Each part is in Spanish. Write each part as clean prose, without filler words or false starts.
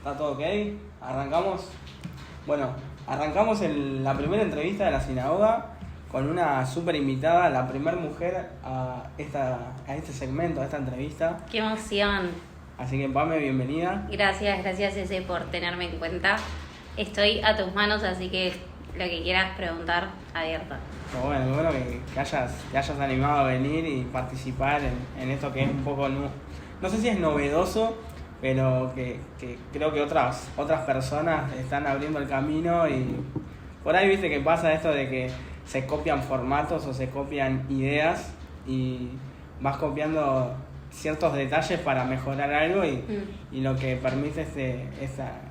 ¿Está todo ok? ¿Arrancamos? Bueno, arrancamos la primera entrevista de la sinagoga con una súper invitada, la primera mujer a este segmento, a esta entrevista. ¡Qué emoción! Así que, Pame, bienvenida. Gracias, Eze, por tenerme en cuenta. Estoy a tus manos, así que lo que quieras preguntar, abierta. Pero bueno, qué bueno que hayas animado a venir y participar en esto que es un poco, no sé si es novedoso, pero que creo que otras personas están abriendo el camino y por ahí viste que pasa esto de que se copian formatos o se copian ideas y vas copiando ciertos detalles para mejorar algo y lo que permite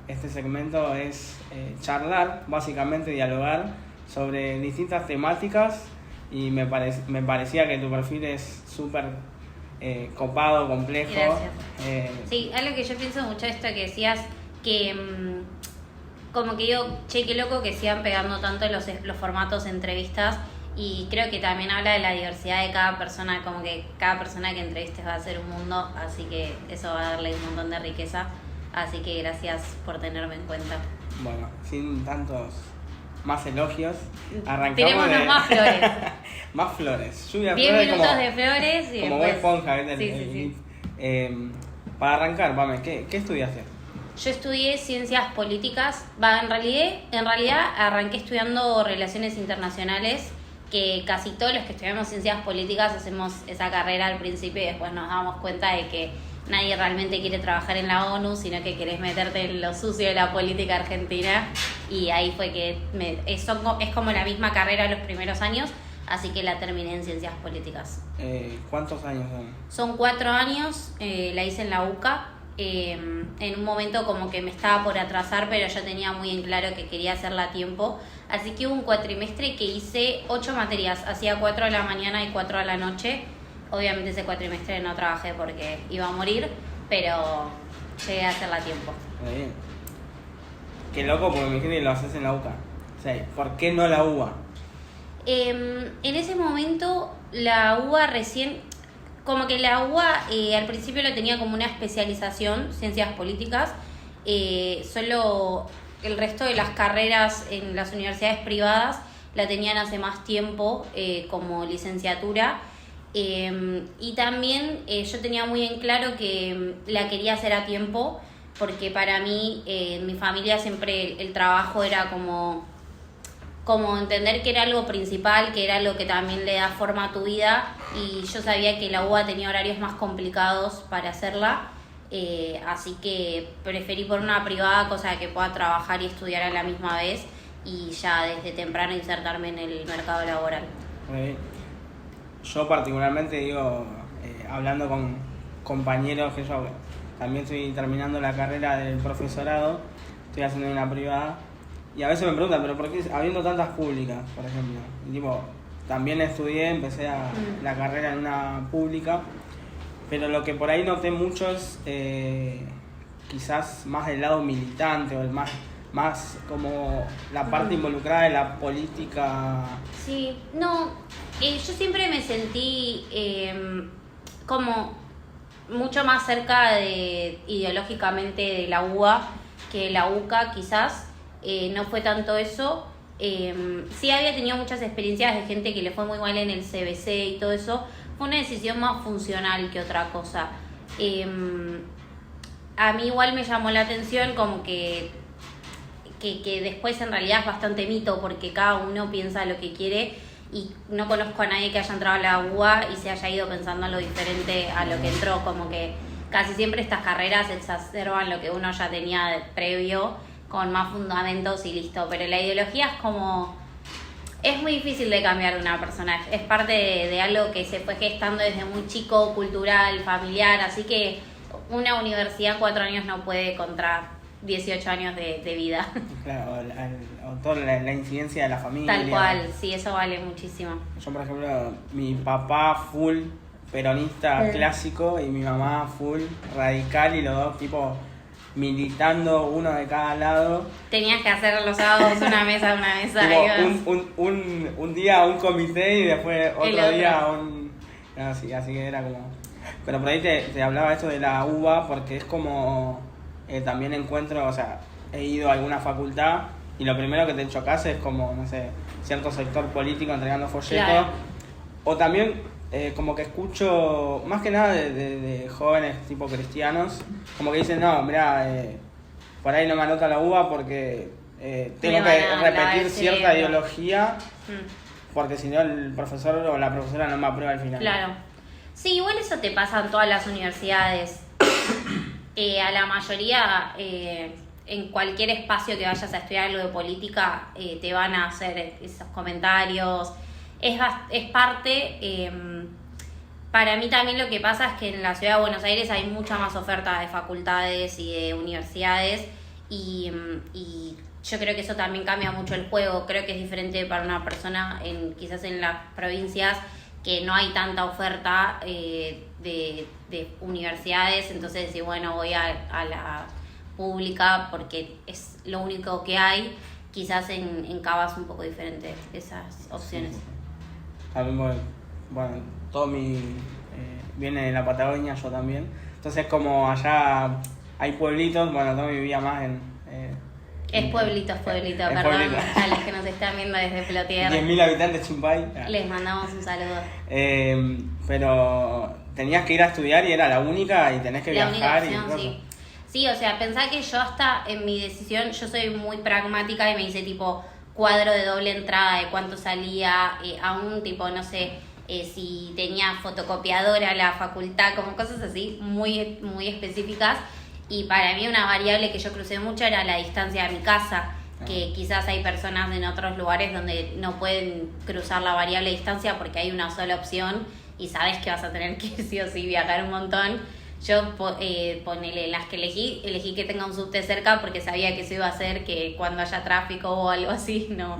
este segmento es charlar, básicamente dialogar sobre distintas temáticas y me parecía que tu perfil es súper copado, complejo. Gracias. Sí, algo que yo pienso mucho esto que decías, que como que digo, che, qué loco que sigan pegando tanto los formatos de entrevistas, y creo que también habla de la diversidad de cada persona, como que cada persona que entrevistes va a ser un mundo, así que eso va a darle un montón de riqueza, así que gracias por tenerme en cuenta. Bueno, sin tantos más elogios, arrancamos. Tirémonos más flores. Más flores. Lluvia 10 flores minutos como, de flores y como después... Bob Esponja, ¿viste? Sí. Para arrancar, Pame, ¿qué estudiaste? Yo estudié ciencias políticas. En realidad arranqué estudiando relaciones internacionales, que casi todos los que estudiamos ciencias políticas hacemos esa carrera al principio y después nos damos cuenta de que nadie realmente quiere trabajar en la ONU, sino que querés meterte en lo sucio de la política argentina, y ahí fue que es como la misma carrera los primeros años, así que la terminé en ciencias políticas. ¿Cuántos años son? Son 4 años, la hice en la UCA. En un momento como que me estaba por atrasar, pero yo tenía muy en claro que quería hacerla a tiempo, así que hubo un cuatrimestre que hice 8 materias, hacía 4 de la mañana y 4 de la noche. Obviamente ese cuatrimestre no trabajé porque iba a morir, pero llegué a hacerla a tiempo. Muy bien. Qué loco, porque me dijiste que lo haces en la UCA. O sea, ¿por qué no la UBA? En ese momento la UBA recién... Como que la UBA al principio lo tenía como una especialización, ciencias políticas, solo el resto de las carreras en las universidades privadas la tenían hace más tiempo como licenciatura, y también yo tenía muy en claro que la quería hacer a tiempo, porque para mí, en mi familia siempre el trabajo era como entender que era algo principal, que era algo que también le da forma a tu vida, y yo sabía que la UBA tenía horarios más complicados para hacerla, así que preferí por una privada, cosa que pueda trabajar y estudiar a la misma vez y ya desde temprano insertarme en el mercado laboral. Yo particularmente digo, hablando con compañeros que yo también estoy terminando la carrera del profesorado, estoy haciendo una privada. Y a veces me preguntan, ¿pero por qué habiendo tantas públicas, por ejemplo? Y tipo, también estudié, empecé la carrera en una pública, pero lo que por ahí noté mucho es quizás más del lado militante o el más como la parte involucrada de la política. Sí, no, yo siempre me sentí como mucho más cerca ideológicamente de la UBA que la UCA, quizás. No fue tanto eso. Sí había tenido muchas experiencias de gente que le fue muy mal en el CBC y todo eso. Fue una decisión más funcional que otra cosa. A mí igual me llamó la atención como que después en realidad es bastante mito, porque cada uno piensa lo que quiere, y no conozco a nadie que haya entrado a la UBA y se haya ido pensando en lo diferente a lo que entró. Como que casi siempre estas carreras exacerban lo que uno ya tenía previo, con más fundamentos y listo, pero la ideología es muy difícil de cambiar de una persona, es parte de algo que se fue gestando desde muy chico, cultural, familiar, así que una universidad en 4 años no puede contra 18 años de vida. Claro, o toda la incidencia de la familia. Tal cual, sí, eso vale muchísimo. Yo, por ejemplo, mi papá full peronista clásico y mi mamá full radical, y los dos tipo militando uno de cada lado. Tenías que hacer los sábados una mesa. Un día un comité y después otro día un... Así que era como... Pero por ahí te hablaba esto de la UBA porque es como también encuentro, o sea, he ido a alguna facultad y lo primero que te chocas es como, no sé, cierto sector político entregando folletos. Claro. O también como que escucho, más que nada de jóvenes tipo cristianos, como que dicen, no, mirá, por ahí no me anota la UBA porque tengo Me que van a lavar repetir el cierta cerebro. ideología Mm. porque si no el profesor o la profesora no me aprueba al final. Claro. Sí, igual eso te pasa en todas las universidades. A la mayoría, en cualquier espacio que vayas a estudiar algo de política, te van a hacer esos comentarios. Es parte. Para mí también lo que pasa es que en la ciudad de Buenos Aires hay mucha más oferta de facultades y de universidades y yo creo que eso también cambia mucho el juego. Creo que es diferente para una persona quizás en las provincias que no hay tanta oferta de universidades, entonces decir, bueno, voy a la pública porque es lo único que hay. Quizás en Cava es un poco diferente esas opciones. Sí. También, bueno, todo viene de la Patagonia, yo también. Entonces como allá hay pueblitos, bueno, todo mi vida más Es pueblito, perdón, pueblito. a los que nos están viendo desde Plotier. 10.000 habitantes Chumpay. Les mandamos un saludo. Pero tenías que ir a estudiar y era la única y tenés que La viajar. única opción, sí. Sí, o sea, pensá que yo hasta en mi decisión, yo soy muy pragmática y me hice tipo cuadro de doble entrada de cuánto salía, aún tipo, no sé, si tenía fotocopiadora la facultad, como cosas así, muy, muy específicas. Y para mí una variable que yo crucé mucho era la distancia de mi casa, que quizás hay personas en otros lugares donde no pueden cruzar la variable distancia porque hay una sola opción y sabes que vas a tener que sí o sí viajar un montón. Yo ponele las que elegí que tenga un subte cerca porque sabía que eso iba a hacer que cuando haya tráfico o algo así no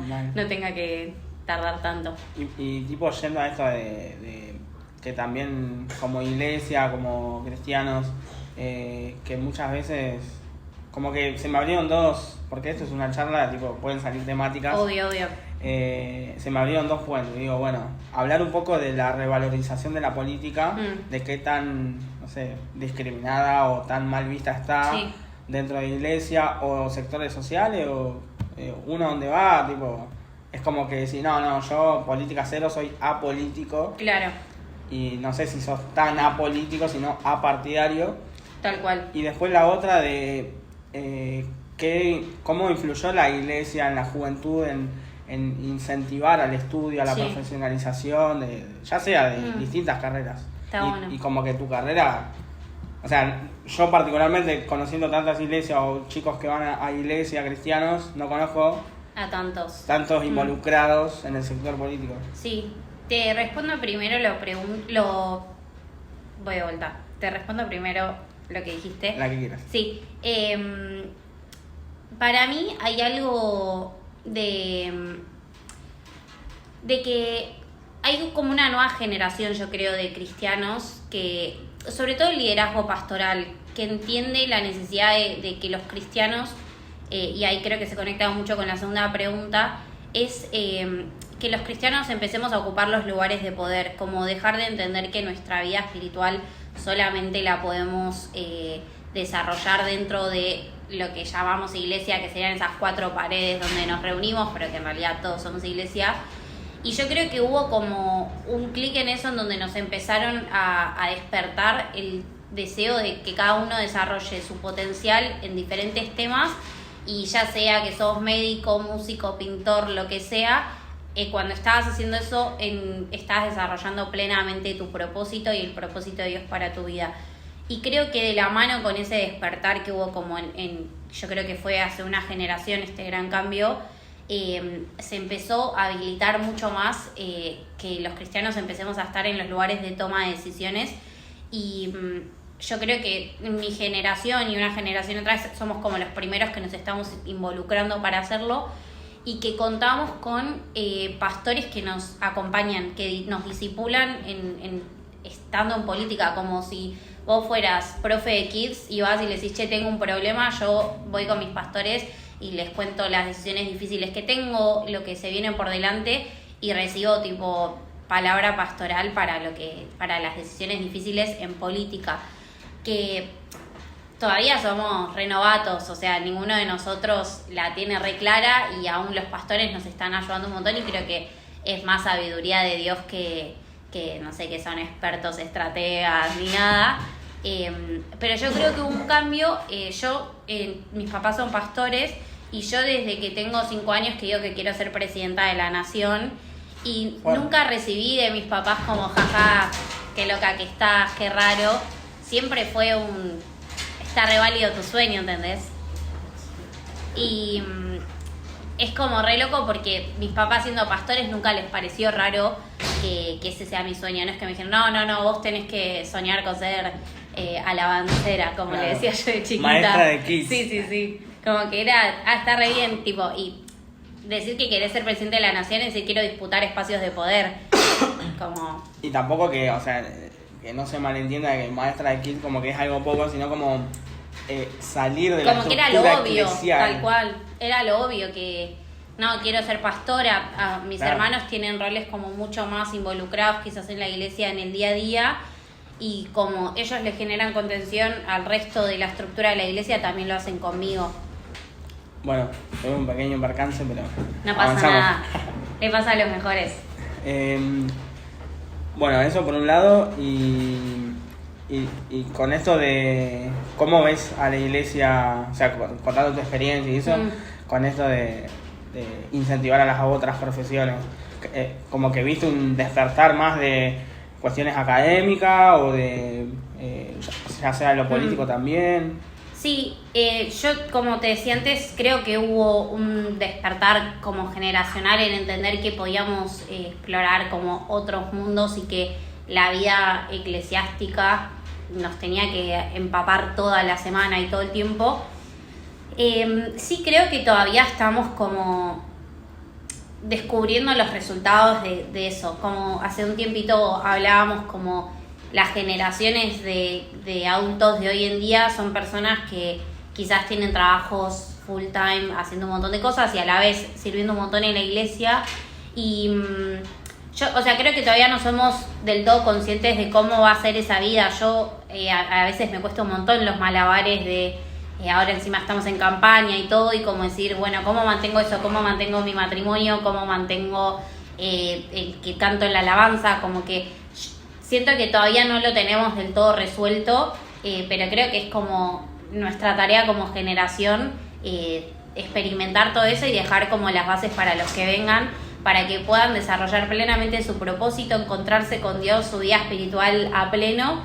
tenga que tardar tanto. Y tipo yendo a esto de que también como iglesia, como cristianos, que muchas veces como que se me abrieron dos, porque esto es una charla, tipo pueden salir temáticas. Obvio. Se me abrieron dos puentes. Digo, bueno, hablar un poco de la revalorización de la política, de qué tan, no sé, discriminada o tan mal vista está dentro de la iglesia o sectores sociales o uno donde va, tipo, es como que decir, no, yo política cero, soy apolítico. Claro. Y no sé si sos tan apolítico, sino apartidario. Tal cual. Y después la otra de cómo influyó la iglesia en la juventud en incentivar al estudio, a la profesionalización, ya sea de distintas carreras. Y como que tu carrera, o sea, yo particularmente conociendo tantas iglesias o chicos que van a iglesia, cristianos, no conozco a tantos involucrados en el sector político. Sí, te respondo primero voy a voltar. Te respondo primero lo que dijiste. La que quieras. Sí. Para mí hay algo de que hay como una nueva generación, yo creo, de cristianos que, sobre todo el liderazgo pastoral, que entiende la necesidad de que los cristianos, y ahí creo que se conecta mucho con la segunda pregunta, es que los cristianos empecemos a ocupar los lugares de poder, como dejar de entender que nuestra vida espiritual solamente la podemos desarrollar dentro de lo que llamamos iglesia, que serían esas 4 paredes donde nos reunimos, pero que en realidad todos somos iglesia. Y yo creo que hubo como un clic en eso en donde nos empezaron a despertar el deseo de que cada uno desarrolle su potencial en diferentes temas, y ya sea que sos médico, músico, pintor, lo que sea, cuando estabas haciendo eso, estabas desarrollando plenamente tu propósito y el propósito de Dios para tu vida. Y creo que de la mano con ese despertar que hubo como yo creo que fue hace una generación este gran cambio, se empezó a habilitar mucho más que los cristianos empecemos a estar en los lugares de toma de decisiones. Y yo creo que mi generación y una generación atrás somos como los primeros que nos estamos involucrando para hacerlo, y que contamos con pastores que nos acompañan, que nos discipulan estando en política, como si vos fueras profe de kids y vas y le decís, che, tengo un problema, yo voy con mis pastores y les cuento las decisiones difíciles que tengo, lo que se viene por delante, y recibo tipo palabra pastoral para las decisiones difíciles en política. Que todavía somos renovatos, o sea, ninguno de nosotros la tiene re clara y aún los pastores nos están ayudando un montón y creo que es más sabiduría de Dios que no sé, que son expertos, estrategas ni nada. Pero yo creo que hubo un cambio. Mis papás son pastores y yo desde que tengo 5 años que digo que quiero ser presidenta de la nación y nunca recibí de mis papás como jaja, qué loca que estás, qué raro. Siempre fue está re válido tu sueño, ¿entendés? Y es como re loco porque mis papás siendo pastores nunca les pareció raro que ese sea mi sueño. No es que me dijeron, no, vos tenés que soñar con ser alabancera, como claro, le decía yo de chiquita. Maestra de kids. Sí. Como que era, está re bien, tipo, y decir que querés ser presidente de la nación es decir, quiero disputar espacios de poder. Como... Y tampoco que, o sea, que no se malentienda que maestra de kids como que es algo poco, sino como salir de la como que era lo obvio, tal cual. Era lo obvio que no quiero ser pastora. Mis claro, hermanos tienen roles como mucho más involucrados quizás en la iglesia en el día a día y como ellos le generan contención al resto de la estructura de la iglesia también lo hacen conmigo. Bueno, fue un pequeño percance, pero no pasa avanzamos. Nada, le pasa a los mejores. Bueno, eso por un lado y con esto de cómo ves a la iglesia, o sea, contando tu experiencia y eso, con esto de incentivar a las otras profesiones, como que viste un despertar más de cuestiones académicas o de ya sea lo político también. Sí, yo como te decía antes, creo que hubo un despertar como generacional en entender que podíamos explorar como otros mundos y que la vida eclesiástica nos tenía que empapar toda la semana y todo el tiempo. Sí creo que todavía estamos como descubriendo los resultados de eso. Como hace un tiempito hablábamos como las generaciones de adultos de hoy en día son personas que quizás tienen trabajos full time haciendo un montón de cosas y a la vez sirviendo un montón en la iglesia y yo, o sea, creo que todavía no somos del todo conscientes de cómo va a ser esa vida. Yo a veces me cuesta un montón los malabares de ahora encima estamos en campaña y todo y como decir, bueno, ¿cómo mantengo eso? ¿Cómo mantengo mi matrimonio? ¿Cómo mantengo el que canto en la alabanza? Como que siento que todavía no lo tenemos del todo resuelto, pero creo que es como nuestra tarea como generación experimentar todo eso y dejar como las bases para los que vengan, para que puedan desarrollar plenamente su propósito, encontrarse con Dios, su vida espiritual a pleno,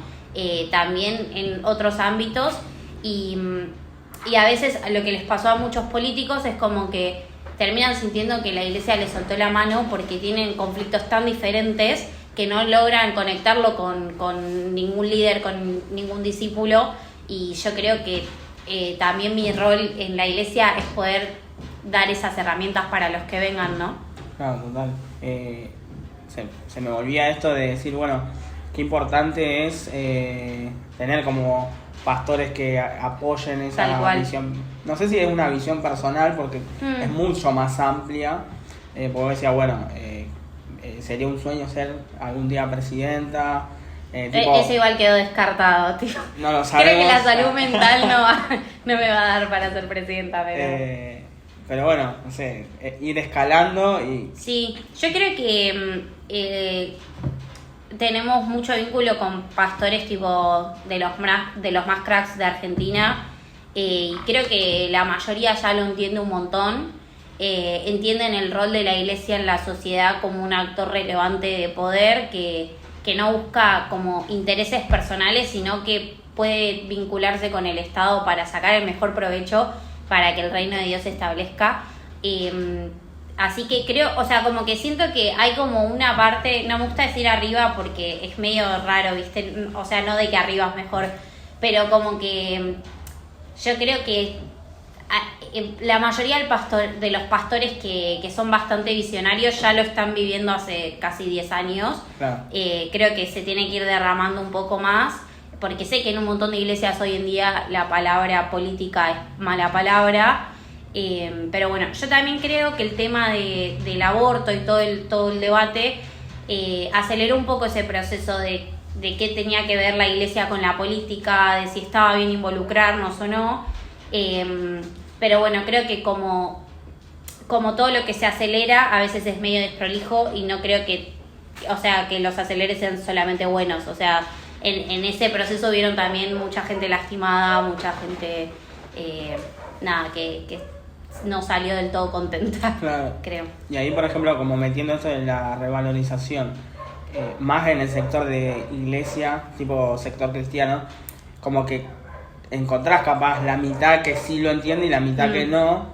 también en otros ámbitos. Y a veces lo que les pasó a muchos políticos es como que terminan sintiendo que la iglesia les soltó la mano porque tienen conflictos tan diferentes que no logran conectarlo con ningún líder, con ningún discípulo. Y yo creo que también mi rol en la iglesia es poder dar esas herramientas para los que vengan, ¿no? Claro, total. Se me volvía esto de decir, bueno, qué importante es tener como pastores que apoyen esa visión. No sé si es una visión personal porque es mucho más amplia. Porque decía, bueno, sería un sueño ser algún día presidenta. Eso igual quedó descartado, tío. No lo sabemos. Creo que la salud mental no me va a dar para ser presidenta, pero bueno, no sé, ir escalando y... Sí, yo creo que tenemos mucho vínculo con pastores tipo de los más cracks de Argentina y creo que la mayoría ya lo entiende un montón. Entienden el rol de la iglesia en la sociedad como un actor relevante de poder que no busca como intereses personales, sino que puede vincularse con el Estado para sacar el mejor provecho para que el reino de Dios se establezca. Así que creo, o sea, como que siento que hay como una parte, no me gusta decir arriba porque es medio raro, ¿viste? O sea, no de que arriba es mejor, pero como que yo creo que la mayoría de los pastores que son bastante visionarios ya lo están viviendo hace casi 10 años. Claro. Creo que se tiene que ir derramando un poco más, porque sé que en un montón de iglesias hoy en día la palabra política es mala palabra. Pero bueno, yo también creo que el tema del aborto y todo el debate aceleró un poco ese proceso de de qué tenía que ver la iglesia con la política, de si estaba bien involucrarnos o no. Pero bueno, creo que como todo lo que se acelera, a veces es medio desprolijo y no creo que, o sea, que los aceleres sean solamente buenos. O sea, en ese proceso vieron también mucha gente lastimada, mucha gente, que no salió del todo contenta, claro. Creo. Y ahí, por ejemplo, como metiendo esto de la revalorización, más en el sector de iglesia, tipo sector cristiano, como que encontrás capaz la mitad que sí lo entiende y la mitad que no,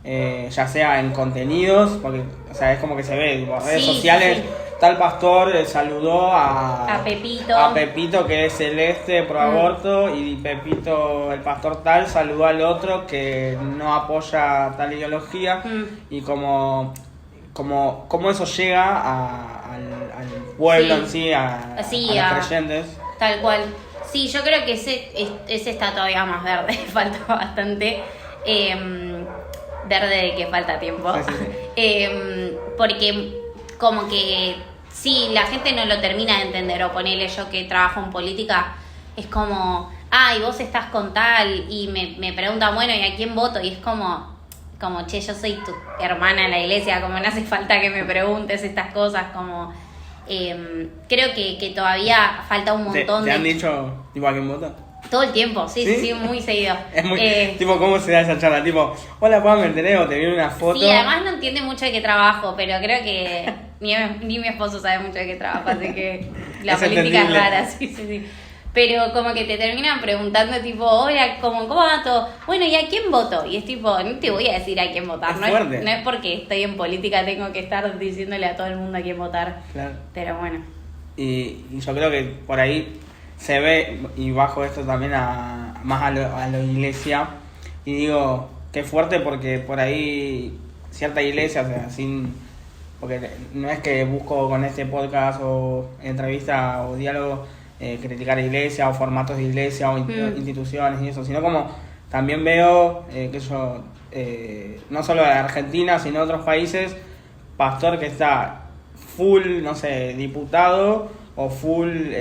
ya sea en contenidos, porque, o sea, es como que se ve, tipo, redes sociales, sí. Tal pastor saludó a Pepito, que es celeste pro aborto, y Pepito, el pastor tal, saludó al otro que no apoya tal ideología, y como eso llega al pueblo en sí, a los creyentes. Tal cual. Sí, yo creo que ese está todavía más verde, falta bastante. Verde de que falta tiempo. Sí. Porque como que sí, la gente no lo termina de entender, o ponele yo que trabajo en política, es como, y vos estás con tal, y me preguntan, bueno, ¿y a quién voto? Y es como, che, yo soy tu hermana en la iglesia, como no hace falta que me preguntes estas cosas, como... creo que todavía falta un montón ¿Te han dicho tipo a quién vota? Todo el tiempo, sí, muy seguido. Es muy, tipo, ¿cómo se da esa charla? Tipo, hola, Pam, me enteré, o te viene una foto. Sí, además no entiende mucho de qué trabajo, pero creo que ni mi esposo sabe mucho de qué trabajo, así que la política es rara, sí. Pero como que te terminan preguntando tipo, hola, ¿cómo va todo? Bueno, ¿y a quién voto? Y es tipo, no te voy a decir a quién votar, no es porque estoy en política tengo que estar diciéndole a todo el mundo a quién votar. Claro. Pero bueno. Y yo creo que por ahí se ve, y bajo esto también más a la iglesia, y digo, qué fuerte, porque por ahí cierta iglesia, o sea, porque no es que busco con este podcast o entrevista o diálogo criticar iglesia o formatos de iglesia o instituciones y eso, sino como también veo no solo de Argentina sino de otros países, pastor que está full, no sé, diputado o full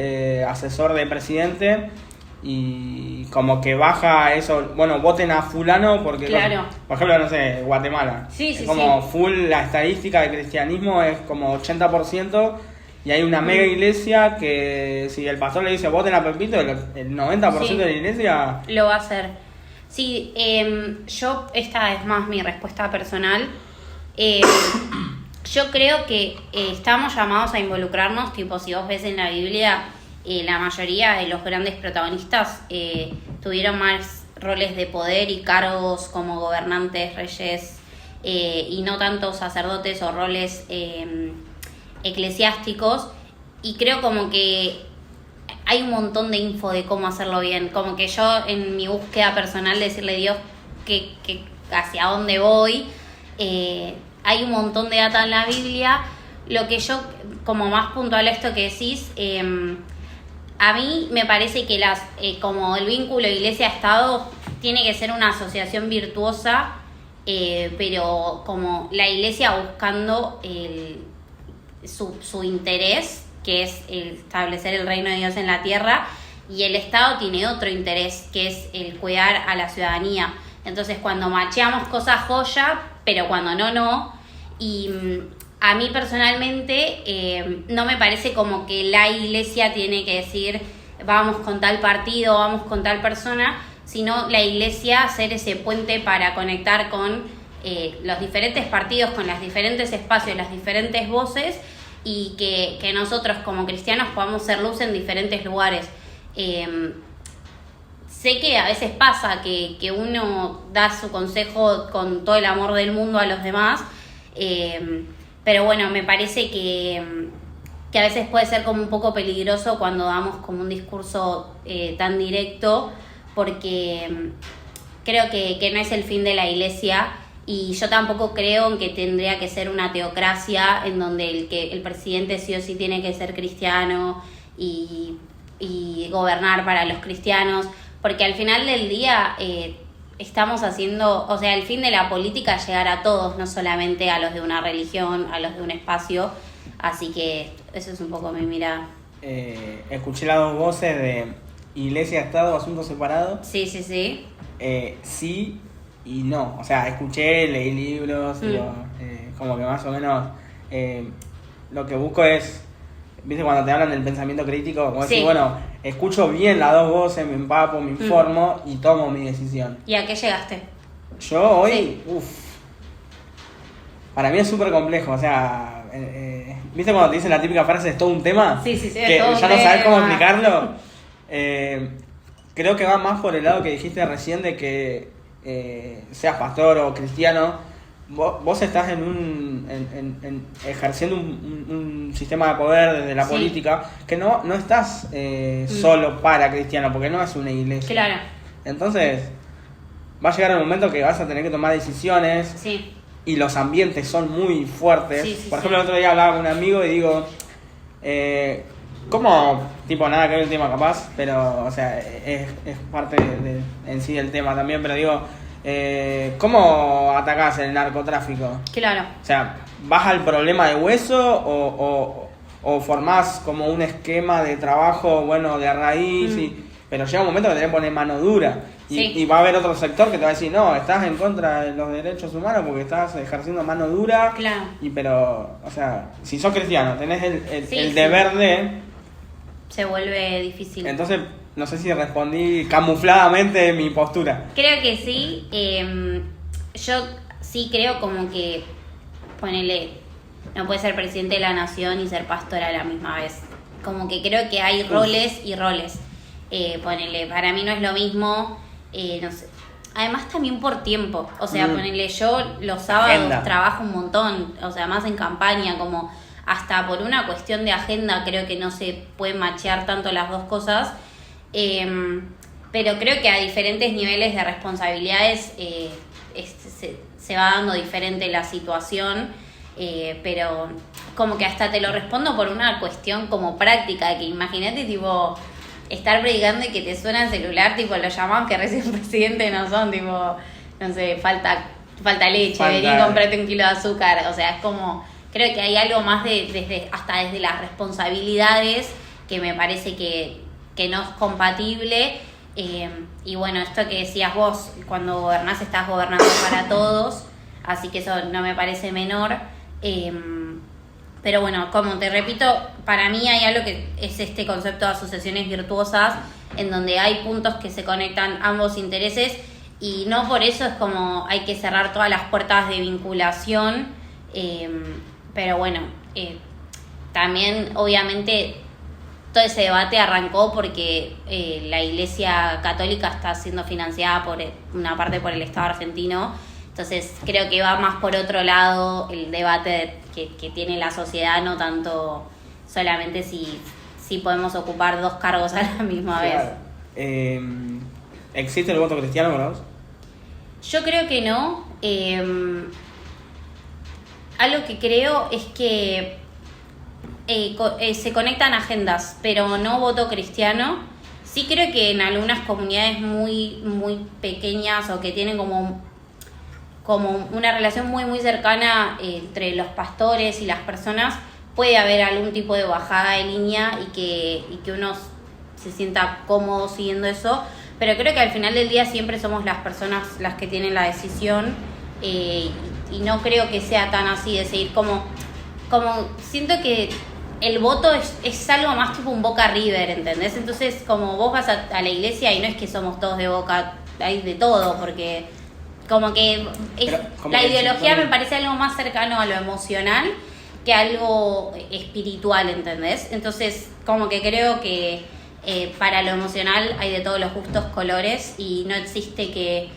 asesor de presidente, y como que baja eso, bueno, voten a fulano porque, claro. Por ejemplo, no sé, Guatemala, es como full, la estadística de cristianismo es como 80%, y hay una mega iglesia que si el pastor le dice voten a Pepito, el 90% de la iglesia lo va a hacer. Sí, yo, esta es más mi respuesta personal. Yo creo que estamos llamados a involucrarnos, tipo, si vos ves en la Biblia, la mayoría de los grandes protagonistas tuvieron más roles de poder y cargos como gobernantes, reyes, y no tanto sacerdotes o roles eclesiásticos, y creo como que hay un montón de info de cómo hacerlo bien, como que yo en mi búsqueda personal de decirle a Dios que hacia dónde voy, hay un montón de data en la Biblia. Lo que yo, como más puntual a esto que decís, a mí me parece que como el vínculo iglesia-estado tiene que ser una asociación virtuosa, pero como la iglesia buscando su interés, que es el establecer el reino de Dios en la tierra, y el Estado tiene otro interés, que es el cuidar a la ciudadanía. Entonces, cuando macheamos cosas joya, pero cuando no. Y a mí personalmente no me parece como que la iglesia tiene que decir vamos con tal partido, vamos con tal persona, sino la iglesia hacer ese puente para conectar con los diferentes partidos, con los diferentes espacios, las diferentes voces, y que nosotros como cristianos podamos ser luz en diferentes lugares. Sé que a veces pasa que uno da su consejo con todo el amor del mundo a los demás, pero bueno, me parece que a veces puede ser como un poco peligroso cuando damos como un discurso tan directo, porque creo que no es el fin de la iglesia, y yo tampoco creo en que tendría que ser una teocracia en donde el presidente sí o sí tiene que ser cristiano y gobernar para los cristianos, porque al final del día estamos haciendo, o sea, el fin de la política es llegar a todos, no solamente a los de una religión, a los de un espacio, así que eso es un poco mi mirada. escuché las dos voces de Iglesia-Estado, asuntos separados. Sí. Sí y no. O sea, escuché, leí libros, digo, como que más o menos lo que busco es, viste, cuando te hablan del pensamiento crítico, como decir, bueno, escucho bien las dos voces, me empapo, me informo y tomo mi decisión. ¿Y a qué llegaste? Yo hoy, para mí es súper complejo, o sea, ¿viste cuando te dicen la típica frase es todo un tema? Sí, que todo ya no sabes cómo explicarlo. Creo que va más por el lado que dijiste recién de que seas pastor o cristiano. Vos estás ejerciendo un sistema de poder desde la política que no estás solo para cristiano, porque no es una iglesia. Claro. Entonces, va a llegar el momento que vas a tener que tomar decisiones. Sí. Y los ambientes son muy fuertes. Por ejemplo, el otro día hablaba con un amigo y digo, ¿cómo? Tipo, nada que ver el tema capaz, pero, o sea, es parte en sí del tema también, pero digo, ¿cómo atacás el narcotráfico? Claro. O sea, ¿vas al problema de hueso o formás como un esquema de trabajo, bueno, de raíz? Pero llega un momento que tenés que poner mano dura. Y va a haber otro sector que te va a decir, no, estás en contra de los derechos humanos porque estás ejerciendo mano dura. Claro. Pero, o sea, si sos cristiano, tenés el deber de... Se vuelve difícil. Entonces, no sé si respondí camufladamente mi postura. Creo que sí. Yo sí creo como que, ponele, no puede ser presidente de la nación y ser pastor a la misma vez. Como que creo que hay roles y roles. Ponele, para mí no es lo mismo, no sé. Además también por tiempo, o sea, ponele, yo los sábados trabajo un montón, o sea, más en campaña, como hasta por una cuestión de agenda creo que no se puede machear tanto las dos cosas, pero creo que a diferentes niveles de responsabilidades se va dando diferente la situación, pero como que hasta te lo respondo por una cuestión como práctica, que imagínate tipo... estar predicando y que te suena el celular, tipo, los llamados que recién presidente no son, tipo, no sé, falta leche, vení y comprate un kilo de azúcar, o sea, es como, creo que hay algo más desde las responsabilidades que me parece que no es compatible, y bueno, esto que decías vos, cuando gobernás estás gobernando para todos, así que eso no me parece menor, pero bueno, como te repito, para mí hay algo que es este concepto de asociaciones virtuosas, en donde hay puntos que se conectan ambos intereses y no por eso es como hay que cerrar todas las puertas de vinculación, pero bueno, también obviamente todo ese debate arrancó porque la Iglesia Católica está siendo financiada por una parte por el Estado argentino. Entonces creo que va más por otro lado el debate que tiene la sociedad, no tanto solamente si podemos ocupar dos cargos a la misma vez. ¿Existe el voto cristiano para vos? Yo creo que no. Algo que creo es que se conectan agendas, pero no voto cristiano. Sí creo que en algunas comunidades muy, muy pequeñas o que tienen como una relación muy muy cercana entre los pastores y las personas, puede haber algún tipo de bajada de línea y que uno se sienta cómodo siguiendo eso, pero creo que al final del día siempre somos las personas las que tienen la decisión, y no creo que sea tan así de seguir como siento que el voto es algo más tipo un Boca River, ¿entendés? Entonces como vos vas a la iglesia y no es que somos todos de Boca, hay de todo, porque como que la ideología me parece algo más cercano a lo emocional que algo espiritual, ¿entendés? Entonces, como que creo que para lo emocional hay de todos los gustos colores y no existe que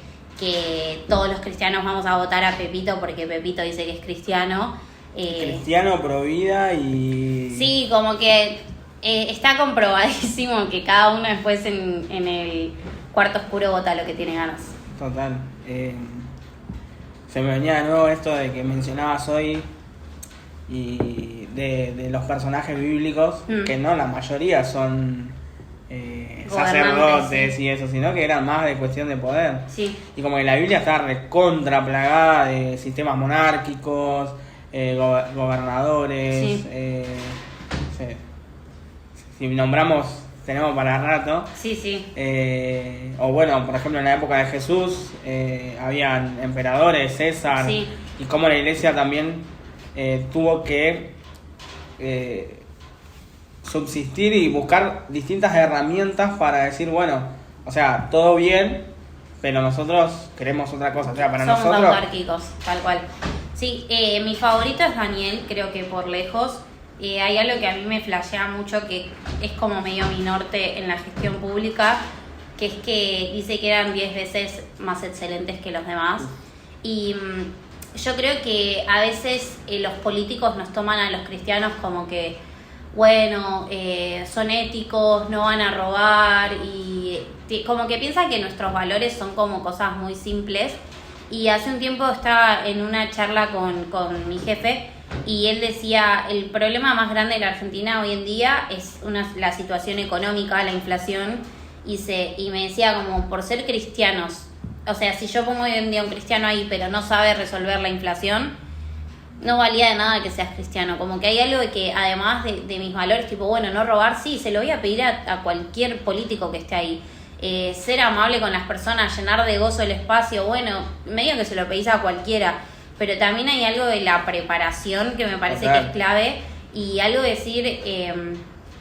todos los cristianos vamos a votar a Pepito porque Pepito dice que es cristiano. Cristiano, pro vida y... Sí, como que está comprobadísimo que cada uno después en el cuarto oscuro vota lo que tiene ganas. Total. Se me venía de nuevo esto de que mencionabas hoy y de los personajes bíblicos, que no la mayoría son sacerdotes, sí, y eso, sino que eran más de cuestión de poder. Sí. Y como que la Biblia está recontra plagada de sistemas monárquicos, gobernadores, sí. si nombramos, tenemos para rato. Sí, sí. O bueno, por ejemplo, en la época de Jesús, habían emperadores, César, Sí. y cómo la iglesia también tuvo que subsistir y buscar distintas herramientas para decir, bueno, o sea, todo bien, pero nosotros queremos otra cosa. O sea, para Somos nosotros... autárquicos, tal cual. Sí, mi favorito es Daniel, creo que por lejos. Hay algo que a mí me flashea mucho, que es como medio mi norte en la gestión pública, que es que dice que eran 10 veces más excelentes que los demás. Y yo creo que a veces los políticos nos toman a los cristianos como que, bueno, son éticos, no van a robar, y como que piensan que nuestros valores son como cosas muy simples. Y hace un tiempo estaba en una charla con mi jefe y él decía, el problema más grande de la Argentina hoy en día es la situación económica, la inflación, y me decía como por ser cristianos, o sea, si yo pongo hoy en día un cristiano ahí pero no sabe resolver la inflación, no valía de nada que seas cristiano. Como que hay algo de que además de mis valores, tipo, bueno, no robar, sí, se lo voy a pedir a cualquier político que esté ahí. Ser amable con las personas, llenar de gozo el espacio, bueno, medio que se lo pedís a cualquiera, pero también hay algo de la preparación que me parece que es clave, y algo de decir,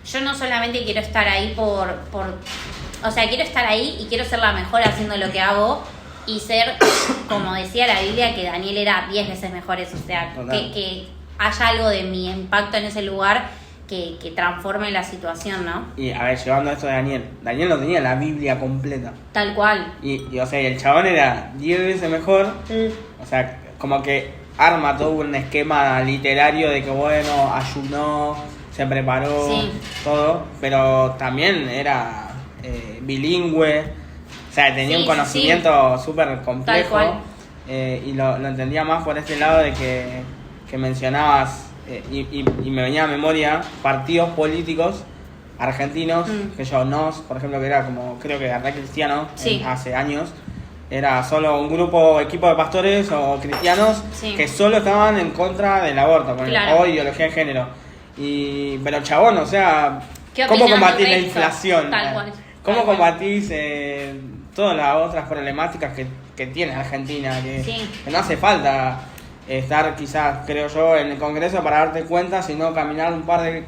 yo no solamente quiero estar ahí o sea, quiero estar ahí y quiero ser la mejor haciendo lo que hago, y ser, como decía la Biblia, que Daniel era 10 veces mejores, o sea, que haya algo de mi impacto en ese lugar que transforme la situación, ¿no? Y a ver, llevando esto de Daniel no tenía la Biblia completa. Tal cual. Y o sea, y el chabón era 10 veces mejor. O sea, como que arma todo un esquema literario de que, bueno, ayunó, se preparó, Sí. todo, pero también era bilingüe, o sea, tenía Sí, un conocimiento súper complejo. Tal cual. Y lo entendía más por este lado de que mencionabas, y me venía a memoria partidos políticos argentinos, que yo, NOS, por ejemplo, que era como, creo que Re Cristiano, Sí. hace años, era solo un equipo de pastores o cristianos, Sí. que solo estaban en contra del aborto, Claro. o ideología de género. Pero chabón, o sea, ¿Qué ¿cómo opinás combatís del la resto? inflación? Tal cual. ¿Cómo Tal cual. combatís todas las otras problemáticas que tiene Argentina? Sí. Que no hace falta estar quizás, creo yo, en el Congreso para darte cuenta, sino caminar un par de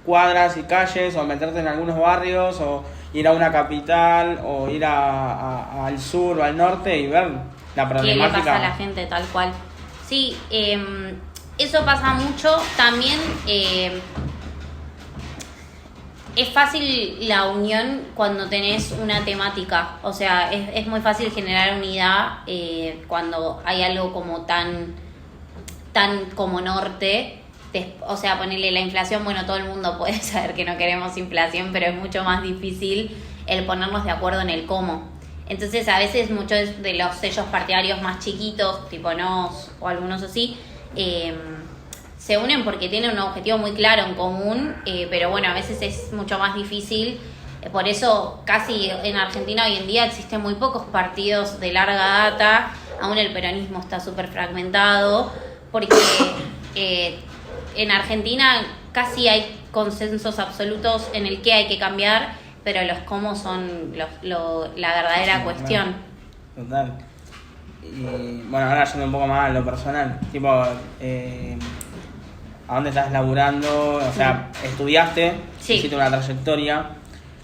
cuadras y calles, o meterte en algunos barrios, o ir a una capital, o ir al sur o al norte y ver la ¿Qué le problemática. pasa a la gente tal cual? Sí, eso pasa mucho. También es fácil la unión cuando tenés una temática. O sea, es muy fácil generar unidad cuando hay algo como tan como norte. O sea, ponerle la inflación, bueno, todo el mundo puede saber que no queremos inflación, pero es mucho más difícil el ponernos de acuerdo en el cómo. Entonces, a veces muchos de los sellos partidarios más chiquitos, tipo NOS o algunos así, se unen porque tienen un objetivo muy claro en común, pero bueno, a veces es mucho más difícil. Por eso casi en Argentina hoy en día existen muy pocos partidos de larga data, aún el peronismo está súper fragmentado, porque en Argentina casi hay consensos absolutos en el qué hay que cambiar, pero los cómo son la verdadera Sí, cuestión. Claro. Total. Y bueno, ahora yendo un poco más a lo personal, tipo, ¿a dónde estás laburando? O sea, estudiaste, Sí. hiciste una trayectoria.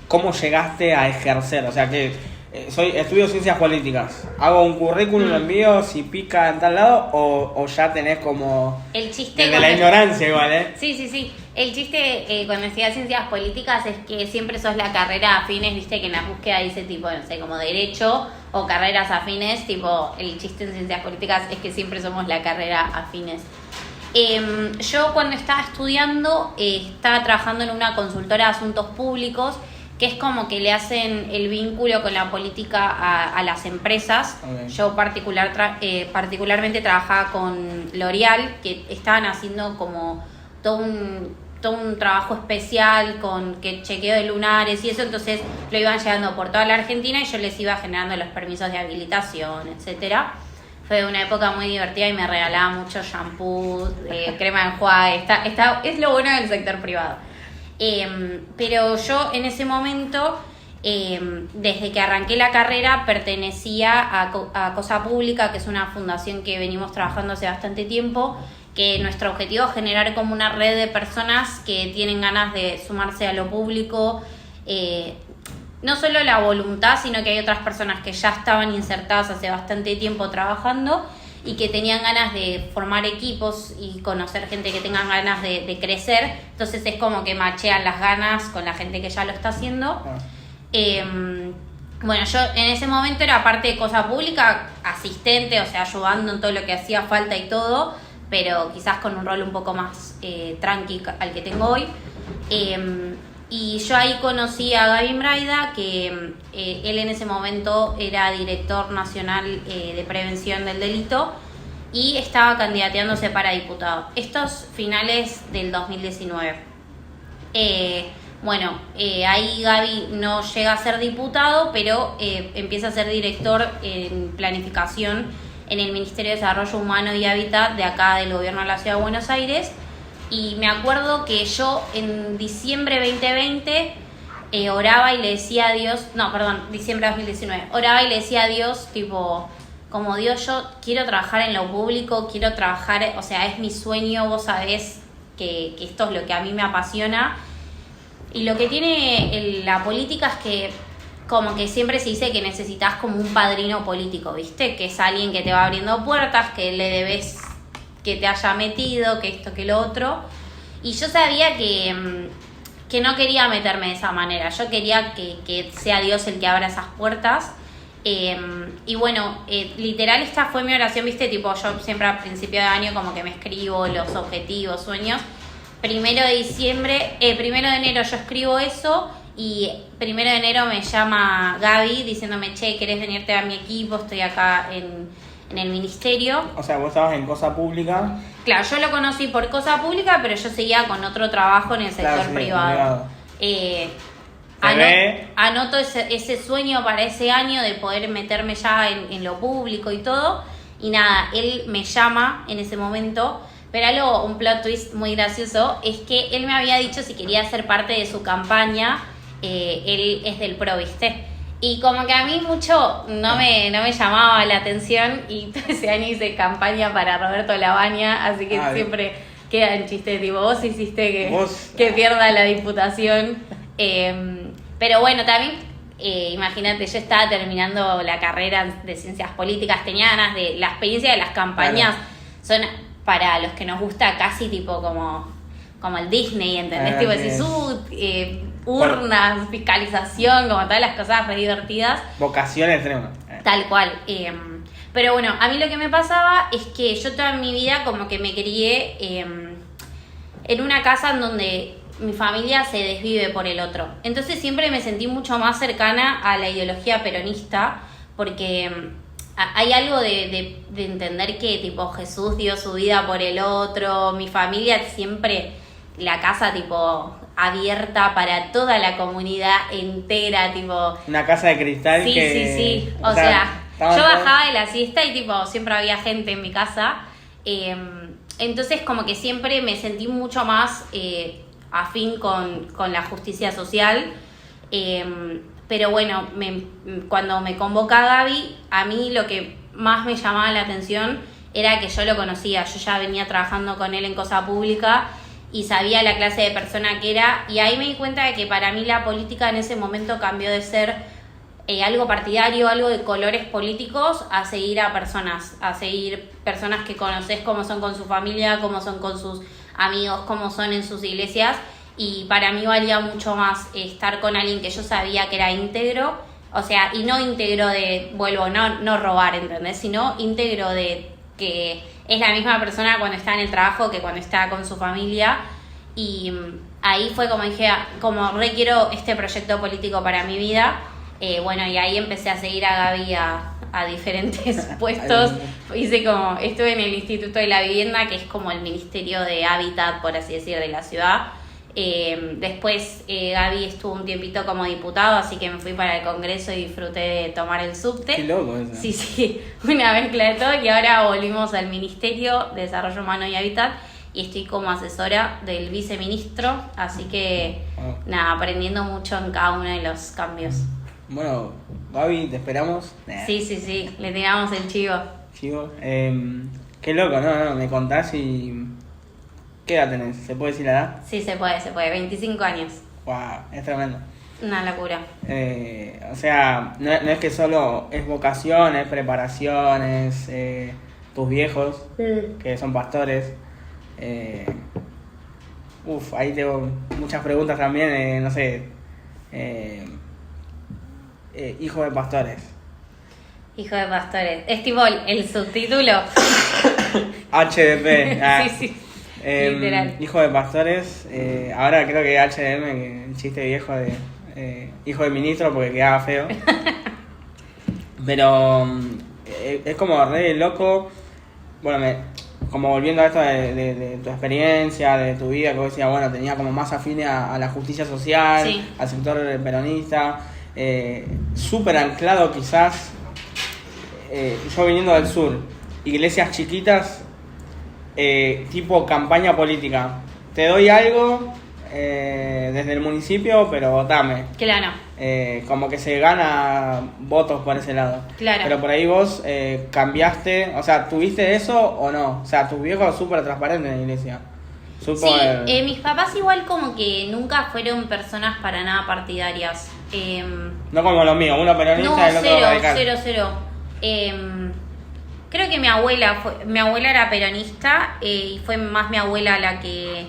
¿Cómo llegaste a ejercer? O sea, que estudio ciencias políticas. ¿Hago un currículum, lo envío, si pica en tal lado? ¿O ya tenés como... El chiste Desde la ignorancia igual, ¿eh? Sí. El chiste cuando estudias ciencias políticas es que siempre sos la carrera afines, viste que en la búsqueda dice tipo, no sé, como derecho o carreras afines, tipo, el chiste en ciencias políticas es que siempre somos la carrera afines. Yo cuando estaba estudiando estaba trabajando en una consultora de asuntos públicos, que es como que le hacen el vínculo con la política a las empresas. Okay. Yo particularmente trabajaba con L'Oreal, que estaban haciendo como todo un trabajo especial con que chequeo de lunares y eso, entonces lo iban llevando por toda la Argentina y yo les iba generando los permisos de habilitación, etcétera. Fue una época muy divertida y me regalaba mucho shampoo, crema de enjuague, es lo bueno del sector privado. Pero yo en ese momento, desde que arranqué la carrera, pertenecía a Cosa Pública, que es una fundación que venimos trabajando hace bastante tiempo, que nuestro objetivo es generar como una red de personas que tienen ganas de sumarse a lo público, no solo la voluntad, sino que hay otras personas que ya estaban insertadas hace bastante tiempo trabajando y que tenían ganas de formar equipos y conocer gente que tengan ganas de crecer. Entonces es como que machean las ganas con la gente que ya lo está haciendo. Bueno, yo en ese momento era parte de Cosa Pública, asistente, o sea, ayudando en todo lo que hacía falta y todo, pero quizás con un rol un poco más tranqui al que tengo hoy. Y yo ahí conocí a Gavin Braida, que él en ese momento era director nacional de prevención del delito y estaba candidateándose para diputado. Estos finales del 2019. Ahí Gaby no llega a ser diputado, pero empieza a ser director en planificación en el Ministerio de Desarrollo Humano y Hábitat de acá del Gobierno de la Ciudad de Buenos Aires. Y me acuerdo que yo en diciembre 2020 oraba y le decía a Dios, diciembre 2019, oraba y le decía a Dios, tipo, como Dios, yo quiero trabajar en lo público, quiero trabajar, o sea, es mi sueño, vos sabés que esto es lo que a mí me apasiona. Y lo que tiene la política es que como que siempre se dice que necesitas como un padrino político, ¿viste? Que es alguien que te va abriendo puertas, que le debes que te haya metido, que esto, que lo otro. Y yo sabía que no quería meterme de esa manera. Yo quería que sea Dios el que abra esas puertas. Literal esta fue mi oración, ¿viste? Tipo, yo siempre a principio de año como que me escribo los objetivos, sueños. 1 de enero yo escribo eso y 1 de enero me llama Gaby diciéndome, che, ¿querés venirte a mi equipo? Estoy acá en el ministerio. O sea, vos estabas en Cosa Pública. Claro, yo lo conocí por Cosa Pública, pero yo seguía con otro trabajo en el sector privado. Anoto ese sueño para ese año de poder meterme ya en lo público y todo. Y nada, él me llama en ese momento. Pero un plot twist muy gracioso, es que él me había dicho si quería ser parte de su campaña. Él es del PRO, ¿viste? Y como que a mí mucho no me llamaba la atención y todo ese año hice campaña para Roberto Labaña, así que siempre queda en chiste, tipo, vos hiciste que pierda la diputación. Pero bueno, también, imagínate, yo estaba terminando la carrera de ciencias políticas, tenía ganas de la experiencia de las campañas, son para los que nos gusta casi tipo como el Disney, ¿entendés? Tipo, decís, urnas, fiscalización, como todas las cosas re divertidas. Vocación extrema. Tal cual. Pero bueno, a mí lo que me pasaba es que yo toda mi vida como que me crié en una casa en donde mi familia se desvive por el otro. Entonces siempre me sentí mucho más cercana a la ideología peronista porque hay algo de entender que tipo Jesús dio su vida por el otro, mi familia siempre, la casa tipo abierta para toda la comunidad entera, tipo... Una casa de cristal sí, que... Sí. O sea, yo bajaba de la siesta y tipo siempre había gente en mi casa. Entonces como que siempre me sentí mucho más afín con la justicia social. Pero bueno, cuando me convoca Gaby, a mí lo que más me llamaba la atención era que yo lo conocía. Yo ya venía trabajando con él en Cosa Pública y sabía la clase de persona que era. Y ahí me di cuenta de que para mí la política en ese momento cambió de ser algo partidario, algo de colores políticos, a seguir personas que conoces cómo son con su familia, cómo son con sus amigos, cómo son en sus iglesias. Y para mí valía mucho más estar con alguien que yo sabía que era íntegro, o sea, y no íntegro de, no robar, ¿entendés? Sino íntegro de que es la misma persona cuando está en el trabajo que cuando está con su familia. Y ahí fue como dije, como requiero este proyecto político para mi vida. Y ahí empecé a seguir a Gaby a diferentes puestos. Estuve en el Instituto de la Vivienda, que es como el Ministerio de Hábitat, por así decir, de la ciudad. Después Gaby estuvo un tiempito como diputado, así que me fui para el Congreso y disfruté de tomar el subte. Qué loco eso. Sí, una mezcla de todo. Y ahora volvimos al Ministerio de Desarrollo Humano y Hábitat. y estoy como asesora del viceministro, así que nada, aprendiendo mucho en cada uno de los cambios. Bueno, Gaby, te esperamos. Sí, le tiramos el chivo. Chivo. Qué loco, no, me contás y... ¿Qué edad tenés? ¿Se puede decir la edad? Sí, se puede, 25 años. Wow, es tremendo. Una locura. O sea, no es que solo es vocación, es preparación, es tus viejos, que son pastores. Ahí tengo muchas preguntas también, no sé. Hijo de pastores. Hijo de pastores. Es tipo el subtítulo. HDP. Sí. Literal. Hijo de pastores. Ahora creo que HDM, que el chiste viejo de hijo de ministro porque quedaba feo. Pero es como re loco. Bueno, como volviendo a esto de tu experiencia, de tu vida, que vos decías, bueno, tenía como más afines a la justicia social, sí, al sector peronista, súper anclado quizás, yo viniendo del sur, iglesias chiquitas, tipo campaña política, te doy algo desde el municipio, pero votame. Claro. Como que se gana votos por ese lado. Claro. Pero por ahí vos cambiaste, o sea, ¿tuviste eso o no? O sea, tus viejos súper transparentes en la iglesia. Sí, mis papás igual como que nunca fueron personas para nada partidarias. No como los míos, uno peronista y el otro radical. Cero. Creo que mi abuela era peronista y fue más mi abuela la que,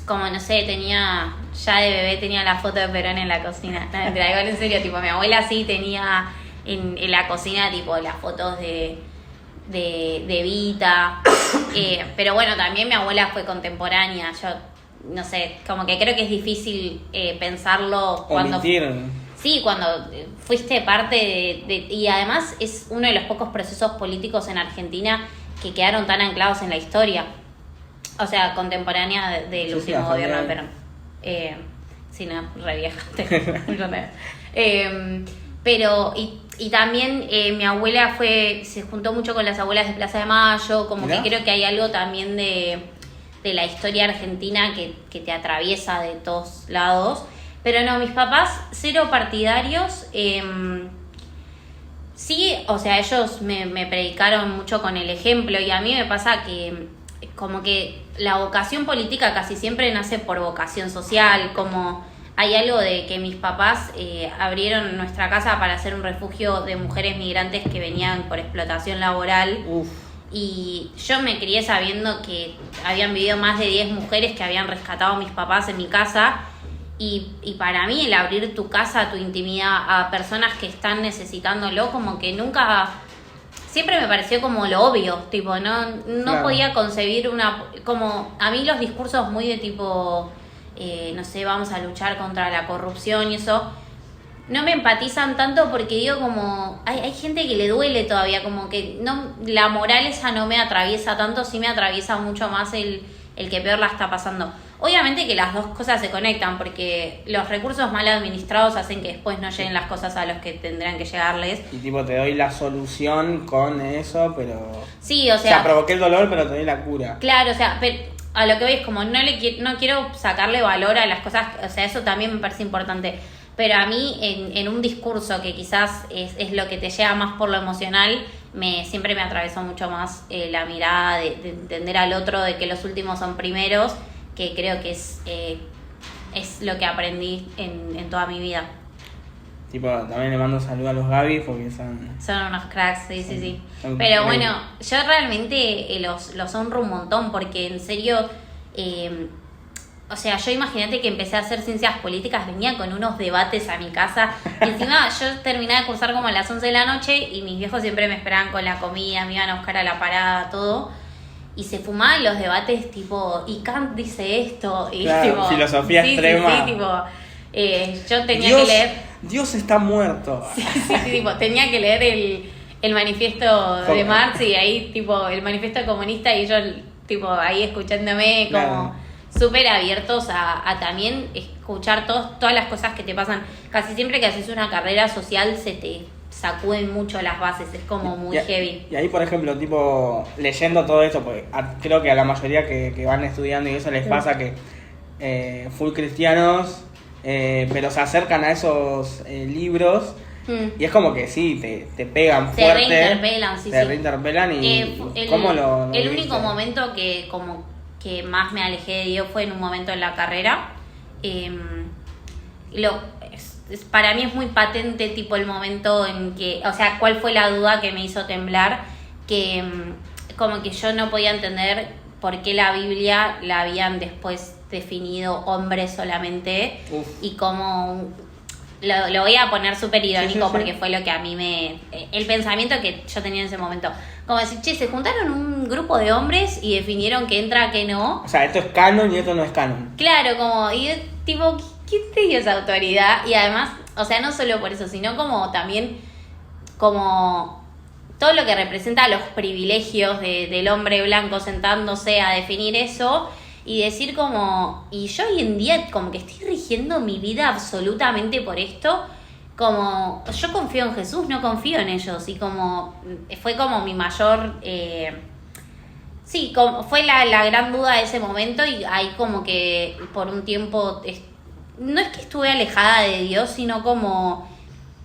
como no sé, ya de bebé tenía la foto de Perón en la cocina. No, igual en serio, tipo, mi abuela sí tenía en la cocina tipo las fotos de Evita. Pero bueno, también mi abuela fue contemporánea. Yo no sé, como que creo que es difícil pensarlo cuando... Omitir. Sí, cuando fuiste parte y además es uno de los pocos procesos políticos en Argentina que quedaron tan anclados en la historia. O sea, contemporánea del último gobierno de Perón. Sí, no, re vieja. Pero, y también mi abuela se juntó mucho con las abuelas de Plaza de Mayo, como ¿mirá? Que creo que hay algo también de la historia argentina que te atraviesa de todos lados. Pero no, mis papás, cero partidarios. Sí, o sea, ellos me predicaron mucho con el ejemplo y a mí me pasa que como que la vocación política casi siempre nace por vocación social, como hay algo de que mis papás abrieron nuestra casa para hacer un refugio de mujeres migrantes que venían por explotación laboral. Uf. Y yo me crié sabiendo que habían vivido más de 10 mujeres que habían rescatado a mis papás en mi casa. Y para mí el abrir tu casa, tu intimidad a personas que están necesitándolo, como que nunca... Siempre me pareció como lo obvio, tipo, no claro. Podía concebir como a mí los discursos muy de tipo, no sé, vamos a luchar contra la corrupción y eso, no me empatizan tanto porque digo como, hay gente que le duele todavía, como que no, la moral esa no me atraviesa tanto, sí me atraviesa mucho más el que peor la está pasando. Obviamente que las dos cosas se conectan porque los recursos mal administrados hacen que después no lleguen las cosas a los que tendrán que llegarles. Y tipo, te doy la solución con eso, pero... Sí, o sea... provoqué el dolor, pero te doy la cura. Claro, o sea, pero a lo que voy es como no quiero sacarle valor a las cosas, o sea, eso también me parece importante. Pero a mí, en un discurso que quizás es lo que te llega más por lo emocional, siempre me atravesó mucho más la mirada de entender al otro, de que los últimos son primeros, que creo que es lo que aprendí en toda mi vida. Tipo, también le mando saludos a los Gaby porque son unos cracks, sí. Pero bueno, yo realmente los honro un montón porque en serio, o sea, yo imagínate que empecé a hacer ciencias políticas, venía con unos debates a mi casa. Y encima yo terminaba de cursar como a las 11 de la noche y mis viejos siempre me esperaban con la comida, me iban a buscar a la parada, todo. Y se fumaban los debates tipo, y Kant dice esto, y claro, tipo... filosofía extrema. Sí, tipo, yo tenía que leer... Dios está muerto. Sí, tipo, tenía que leer el manifiesto de Marx y ahí, tipo, el manifiesto comunista y yo, tipo, ahí escuchándome como... Claro. Súper abiertos a también escuchar todas las cosas que te pasan. Casi siempre que haces una carrera social se te sacuden mucho las bases, es como muy heavy. Y ahí, por ejemplo, tipo, leyendo todo esto, pues creo que a la mayoría que van estudiando y eso les pasa que full cristianos, pero se acercan a esos libros y es como que sí, te pegan fuerte. Te reinterpelan, sí, te reinterpelan y ¿cómo lo el viviste? único momento que más me alejé de Dios fue en un momento en la carrera. Para mí es muy patente tipo el momento en que, o sea, cuál fue la duda que me hizo temblar, que como que yo no podía entender por qué la Biblia la habían después definido hombres solamente. Uf. Y como lo voy a poner súper irónico, sí. Porque fue lo que a mí el pensamiento que yo tenía en ese momento, como decir, che, se juntaron un grupo de hombres y definieron que entra, que no. O sea, esto es canon y esto no es canon. Claro, como, y tipo, ¿quién te dio esa autoridad? Y además, o sea, no solo por eso, sino como también, como todo lo que representa los privilegios del hombre blanco sentándose a definir eso y decir como, y yo hoy en día como que estoy rigiendo mi vida absolutamente por esto, como yo confío en Jesús, no confío en ellos, y como fue como mi mayor... sí, como fue la gran duda de ese momento, y ahí como que por un tiempo, no es que estuve alejada de Dios, sino como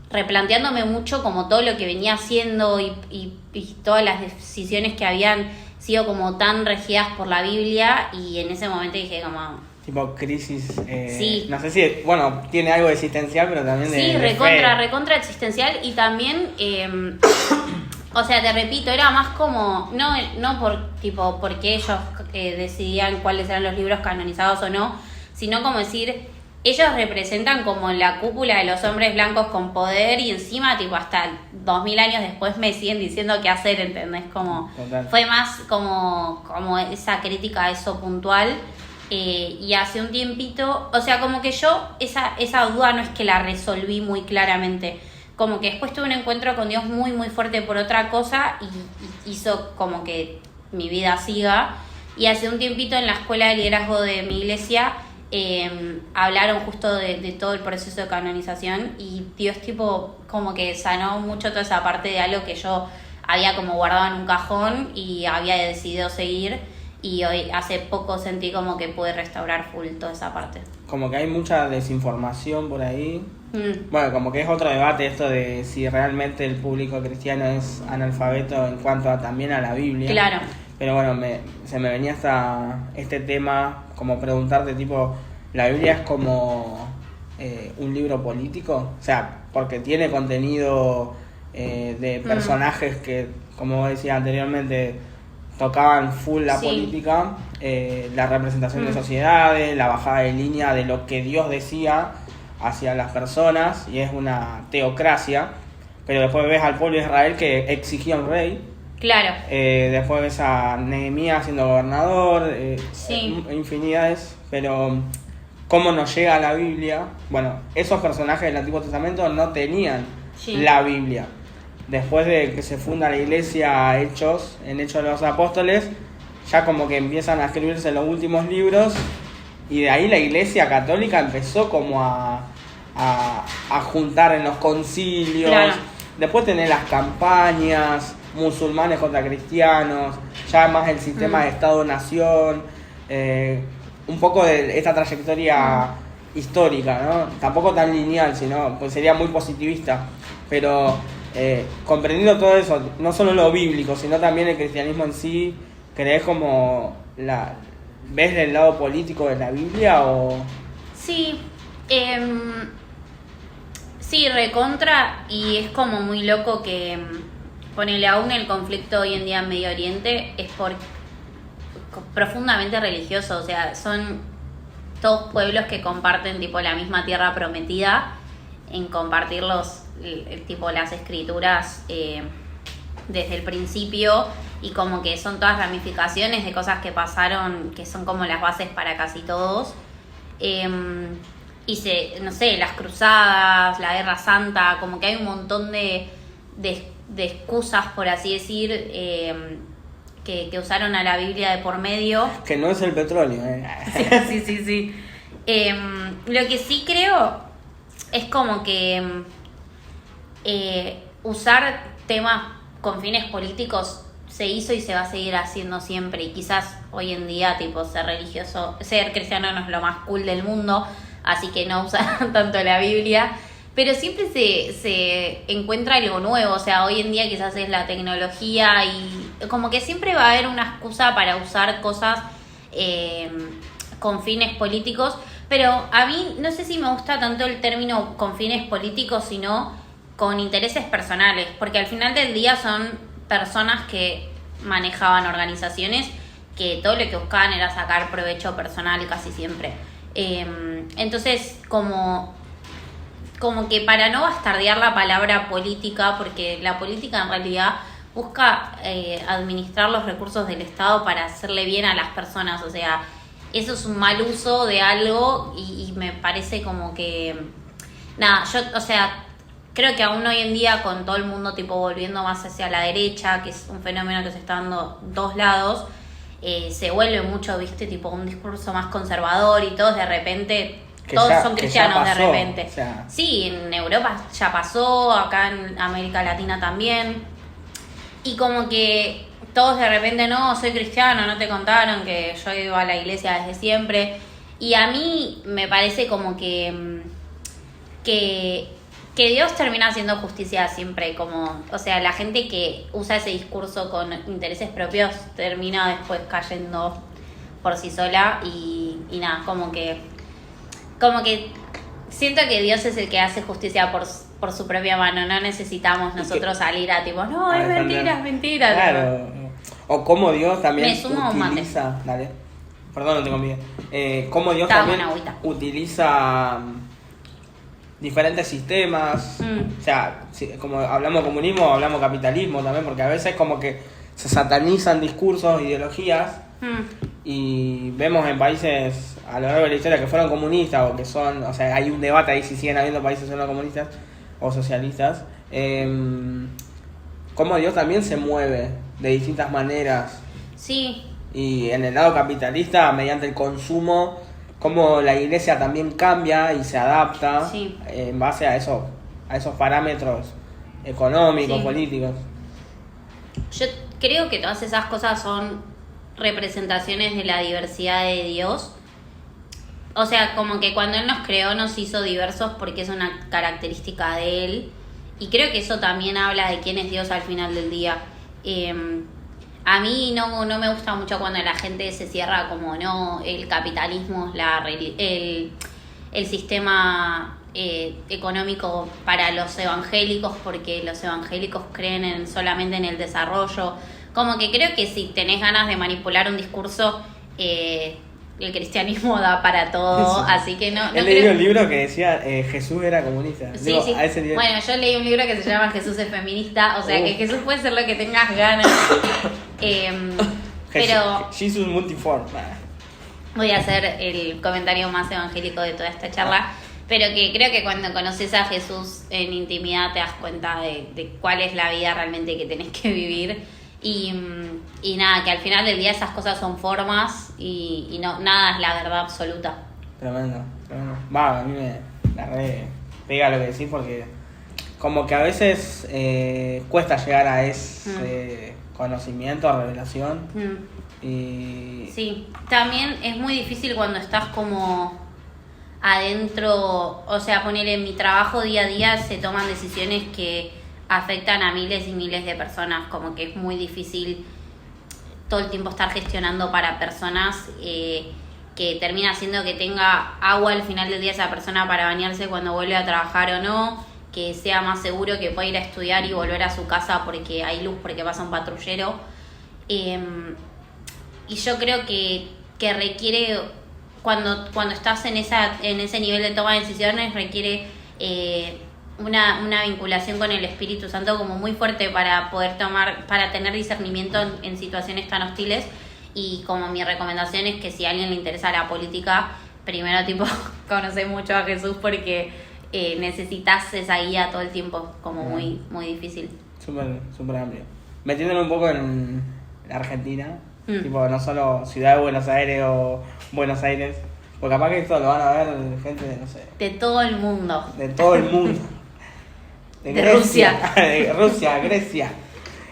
replanteándome mucho como todo lo que venía haciendo y todas las decisiones que habían sido como tan regidas por la Biblia, y en ese momento dije como... Tipo crisis, sí. No sé si, bueno, tiene algo de existencial, pero también de... Sí, recontra existencial, y también... o sea, te repito, era más como, no porque ellos decidían cuáles eran los libros canonizados o no, sino como decir, ellos representan como la cúpula de los hombres blancos con poder, y encima tipo hasta 2000 años después me siguen diciendo qué hacer, ¿entendés? Como total. Fue más como esa crítica a eso puntual, y hace un tiempito, o sea, como que yo esa duda no es que la resolví muy claramente. Como que después tuve un encuentro con Dios muy, muy fuerte por otra cosa y hizo como que mi vida siga. Y hace un tiempito en la escuela de liderazgo de mi iglesia hablaron justo de todo el proceso de canonización, y Dios tipo como que sanó mucho toda esa parte de algo que yo había como guardado en un cajón y había decidido seguir, y hoy hace poco sentí como que pude restaurar full toda esa parte. Como que hay mucha desinformación por ahí. Bueno, como que es otro debate esto de si realmente el público cristiano es analfabeto en cuanto también a la Biblia. Claro. Pero bueno, se me venía hasta este tema, como preguntarte, tipo, ¿la Biblia es como un libro político? O sea, porque tiene contenido de personajes que, como decía anteriormente, tocaban full la política, la representación de sociedades, la bajada de línea de lo que Dios decía hacia las personas, y es una teocracia, pero después ves al pueblo de Israel que exigía un rey. Claro. Después ves a Nehemías siendo gobernador, infinidades, pero ¿cómo nos llega a la Biblia? Bueno, esos personajes del Antiguo Testamento no tenían la Biblia. Después de que se funda la iglesia en Hechos de los Apóstoles, ya como que empiezan a escribirse los últimos libros, y de ahí la iglesia católica empezó como a juntar en los concilios. Claro. Después tenés las campañas, musulmanes contra cristianos, ya más el sistema de Estado-Nación, un poco de esta trayectoria histórica, ¿no? Tampoco tan lineal, sino pues sería muy positivista, pero comprendiendo todo eso, no solo lo bíblico, sino también el cristianismo en sí, ¿crees como ves el lado político de la Biblia o...? Sí, sí, recontra, y es como muy loco que ponele aún el conflicto hoy en día en Medio Oriente es profundamente religioso, o sea, son todos pueblos que comparten tipo la misma tierra prometida, en compartir tipo las escrituras desde el principio, y como que son todas ramificaciones de cosas que pasaron, que son como las bases para casi todos. Y no sé, las cruzadas, la Guerra Santa, como que hay un montón de excusas, por así decir, que usaron a la Biblia de por medio. Que no es el petróleo, Sí. Lo que sí creo es como que usar temas con fines políticos se hizo y se va a seguir haciendo siempre. Y quizás hoy en día, tipo, ser cristiano no es lo más cool del mundo, así que no usar tanto la Biblia. Pero siempre se encuentra algo nuevo. O sea, hoy en día quizás es la tecnología y como que siempre va a haber una excusa para usar cosas con fines políticos. Pero a mí no sé si me gusta tanto el término con fines políticos, sino con intereses personales, porque al final del día son personas que manejaban organizaciones que todo lo que buscaban era sacar provecho personal casi siempre. Entonces, como que para no bastardear la palabra política, porque la política en realidad busca administrar los recursos del Estado para hacerle bien a las personas, o sea, eso es un mal uso de algo y me parece como que, nada, o sea, creo que aún hoy en día con todo el mundo tipo volviendo más hacia la derecha, que es un fenómeno que se está dando dos lados, se vuelve mucho, viste, tipo un discurso más conservador y todos de repente, todos son cristianos de repente. O sea. Sí, en Europa ya pasó, acá en América Latina también. Y como que todos de repente, no, soy cristiano, no te contaron que yo iba a la iglesia desde siempre. Y a mí me parece como que Dios termina haciendo justicia siempre, como, o sea, la gente que usa ese discurso con intereses propios termina después cayendo por sí sola y nada, como que siento que Dios es el que hace justicia por su propia mano, no necesitamos nosotros salir a tipo, no, es mentira. Claro, o cómo Dios también utiliza, dale, perdón, no tengo miedo, cómo Dios también utiliza diferentes sistemas, o sea, como hablamos comunismo, hablamos capitalismo también, porque a veces como que se satanizan discursos, ideologías, y vemos en países a lo largo de la historia que fueron comunistas o que son, o sea, hay un debate ahí si siguen habiendo países que son comunistas o socialistas, cómo Dios también se mueve de distintas maneras. Sí. Y en el lado capitalista, mediante el consumo, cómo la iglesia también cambia y se adapta en base a esos parámetros económicos, políticos. Yo creo que todas esas cosas son representaciones de la diversidad de Dios. O sea, como que cuando Él nos creó nos hizo diversos porque es una característica de Él. Y creo que eso también habla de quién es Dios al final del día. A mí no me gusta mucho cuando la gente se cierra como, no, el capitalismo es el sistema económico para los evangélicos, porque los evangélicos creen solamente en el desarrollo. Como que creo que si tenés ganas de manipular un discurso, el cristianismo da para todo, así que no leí un libro que decía Jesús era comunista. Sí, sí. A ese nivel. Bueno, yo leí un libro que se llama Jesús es feminista, o sea que Jesús puede ser lo que tengas ganas. Pero Jesús multiform. Voy a hacer el comentario más evangélico de toda esta charla, pero que creo que cuando conoces a Jesús en intimidad te das cuenta de cuál es la vida realmente que tenés que vivir. Y nada, que al final del día esas cosas son formas y no nada es la verdad absoluta. Tremendo. Va, a mí me re pega lo que decís porque como que a veces cuesta llegar a ese conocimiento, a revelación. Y sí, también es muy difícil cuando estás como adentro, o sea, ponele en mi trabajo día a día se toman decisiones que afectan a miles y miles de personas, como que es muy difícil todo el tiempo estar gestionando para personas, que termina haciendo que tenga agua al final del día esa persona para bañarse cuando vuelve a trabajar o no, que sea más seguro, que pueda ir a estudiar y volver a su casa porque hay luz, porque pasa un patrullero. Y yo creo que requiere, cuando estás en ese nivel de toma de decisiones, requiere una vinculación con el Espíritu Santo como muy fuerte para poder para tener discernimiento en situaciones tan hostiles. Y como mi recomendación es que si a alguien le interesa la política, primero tipo conoce mucho a Jesús porque necesitas esa guía todo el tiempo, como muy, muy difícil. Súper amplio. Metiéndome un poco en Argentina, tipo no solo Ciudad de Buenos Aires o Buenos Aires, porque capaz que esto lo van a ver gente de, no sé, de todo el mundo. De todo el mundo. De Rusia. De Rusia, Grecia.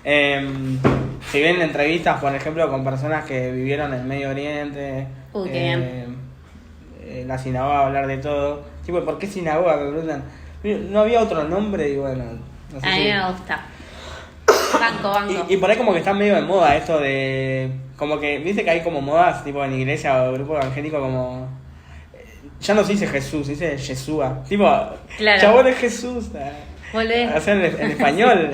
Si ven entrevistas, por ejemplo, con personas que vivieron en el Medio Oriente. Uy, qué bien. La sinagoga va a hablar de todo. Tipo, ¿por qué sinagoga? Me preguntan. No había otro nombre y bueno. No sé a mí me gusta. Banco. Y por ahí como que está medio de moda esto de... Como que, viste que hay como modas, tipo en iglesia o grupo evangélico como... Ya no se dice Jesús, se dice Yeshua. Tipo, claro. Chabón es Jesús. Volvé. O sea, en español.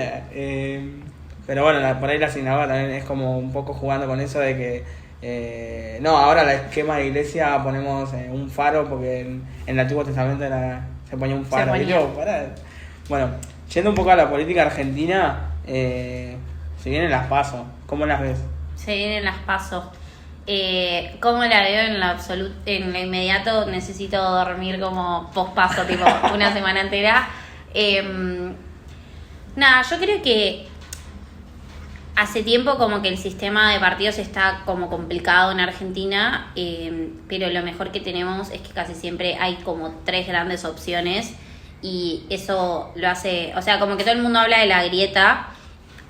Pero bueno, por ahí la sinagoga también es como un poco jugando con eso de que... no, ahora el esquema de iglesia ponemos un faro porque en el Antiguo Testamento se ponía un faro. Bueno, yendo un poco a la política argentina... se vienen las PASO, ¿cómo las ves? Se vienen las PASO. ¿Cómo la veo en lo inmediato? Necesito dormir como post-PASO, tipo una semana entera. Nada, yo creo que hace tiempo como que el sistema de partidos está como complicado en Argentina, pero lo mejor que tenemos es que casi siempre hay como 3 grandes opciones y eso lo hace, o sea, como que todo el mundo habla de la grieta.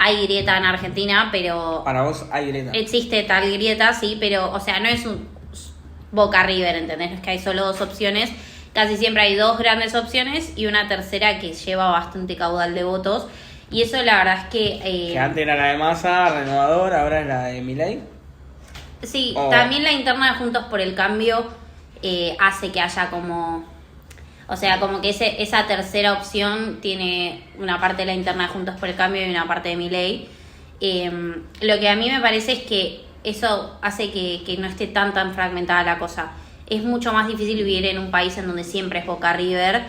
Hay grieta en Argentina, pero... Para vos hay grieta. Existe tal grieta, sí, pero, o sea, no es un Boca River, ¿entendés? No es que hay solo 2 opciones. Casi siempre hay 2 grandes opciones y una tercera que lleva bastante caudal de votos. Y eso la verdad es que... que antes era la de Massa, Renovador, ahora es la de Milei. Sí, también la interna de Juntos por el Cambio hace que haya como... O sea, como que esa tercera opción tiene una parte de la interna de Juntos por el Cambio y una parte de Milei. Lo que a mí me parece es que eso hace que no esté tan fragmentada la cosa. Es mucho más difícil vivir en un país en donde siempre es Boca River.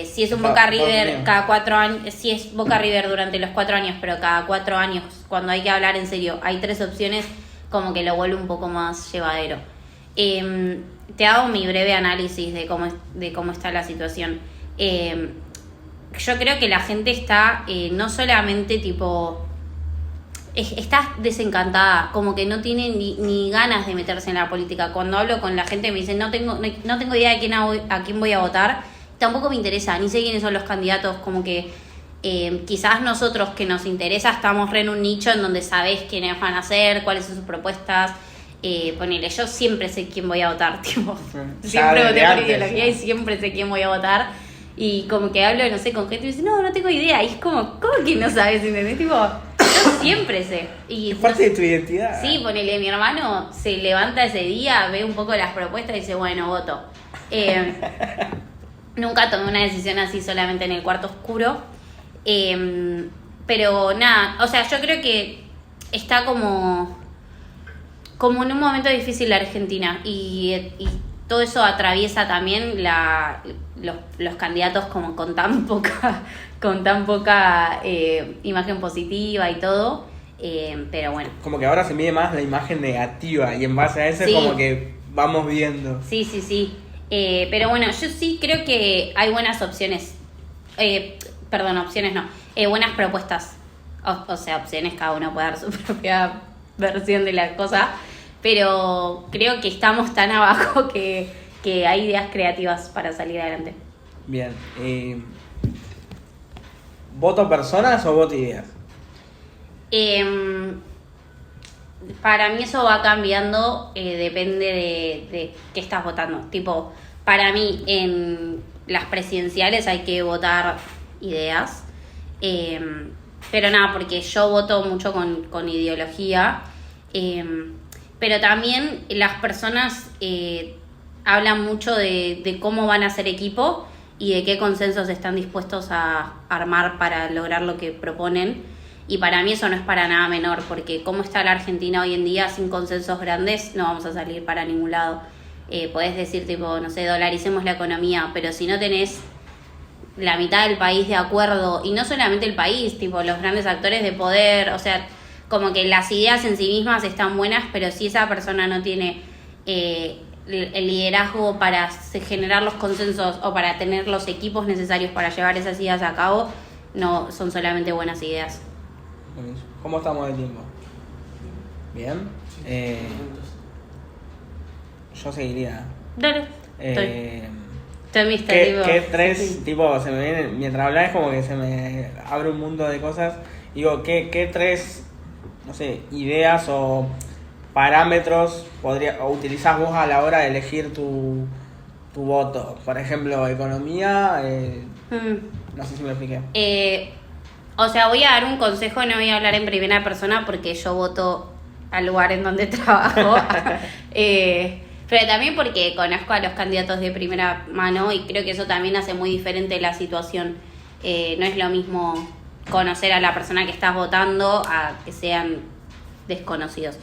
Si es un Boca River cada 4 años, si es Boca River durante los 4 años, pero cada 4 años, cuando hay que hablar en serio, hay 3 opciones, como que lo vuelve un poco más llevadero. Te hago mi breve análisis de cómo está la situación. Yo creo que la gente está no solamente tipo... está desencantada, como que no tiene ni ganas de meterse en la política. Cuando hablo con la gente me dicen no tengo idea de a quién voy a votar, tampoco me interesa, ni sé quiénes son los candidatos, como que quizás nosotros que nos interesa estamos en un nicho en donde sabés quiénes van a ser, cuáles son sus propuestas. Ponele, yo siempre sé quién voy a votar, tipo, siempre voté por ideología y siempre sé quién voy a votar. Y como que hablo, no sé, con gente y me dice, no tengo idea. Y es como, ¿cómo que no sabes? ¿Entendés? Tipo, yo siempre sé. Y es parte de tu identidad. Sí, ponele, mi hermano se levanta ese día, ve un poco las propuestas y dice, bueno, voto. Nunca tomé una decisión así solamente en el cuarto oscuro. Pero nada, o sea, yo creo que está como en un momento difícil la Argentina y todo eso atraviesa también los candidatos como con tan poca imagen positiva y todo, pero bueno. Como que ahora se mide más la imagen negativa y en base a eso sí. Es como que vamos viendo. Sí. Pero bueno, yo sí creo que hay buenas opciones. Opciones no. Buenas propuestas. O sea, opciones, cada uno puede dar su propia versión de la cosa. Pero creo que estamos tan abajo que hay ideas creativas para salir adelante. Bien. ¿Voto personas o voto ideas? Para mí eso va cambiando, depende de qué estás votando. Tipo, para mí en las presidenciales hay que votar ideas. Pero nada, porque yo voto mucho con ideología. Pero también las personas hablan mucho de cómo van a ser equipo y de qué consensos están dispuestos a armar para lograr lo que proponen. Y para mí eso no es para nada menor, porque cómo está la Argentina hoy en día sin consensos grandes, no vamos a salir para ningún lado. Podés decir, tipo, no sé, dolaricemos la economía, pero si no tenés la mitad del país de acuerdo, y no solamente el país, tipo, los grandes actores de poder, o sea, como que las ideas en sí mismas están buenas, pero si esa persona no tiene el liderazgo para generar los consensos o para tener los equipos necesarios para llevar esas ideas a cabo, no son solamente buenas ideas. ¿Cómo estamos de tiempo? ¿Bien? Yo seguiría. Dale. También está ¿Qué tres, sí. tipo, se me vienen, mientras hablas es como que se me abre un mundo de cosas? Digo, ¿qué tres, no sé, ideas o parámetros utilizás vos a la hora de elegir tu voto? Por ejemplo, economía, no sé si me expliqué. O sea, voy a dar un consejo, no voy a hablar en primera persona porque yo voto al lugar en donde trabajo. Pero también porque conozco a los candidatos de primera mano y creo que eso también hace muy diferente la situación. No es lo mismo conocer a la persona que estás votando a que sean desconocidos.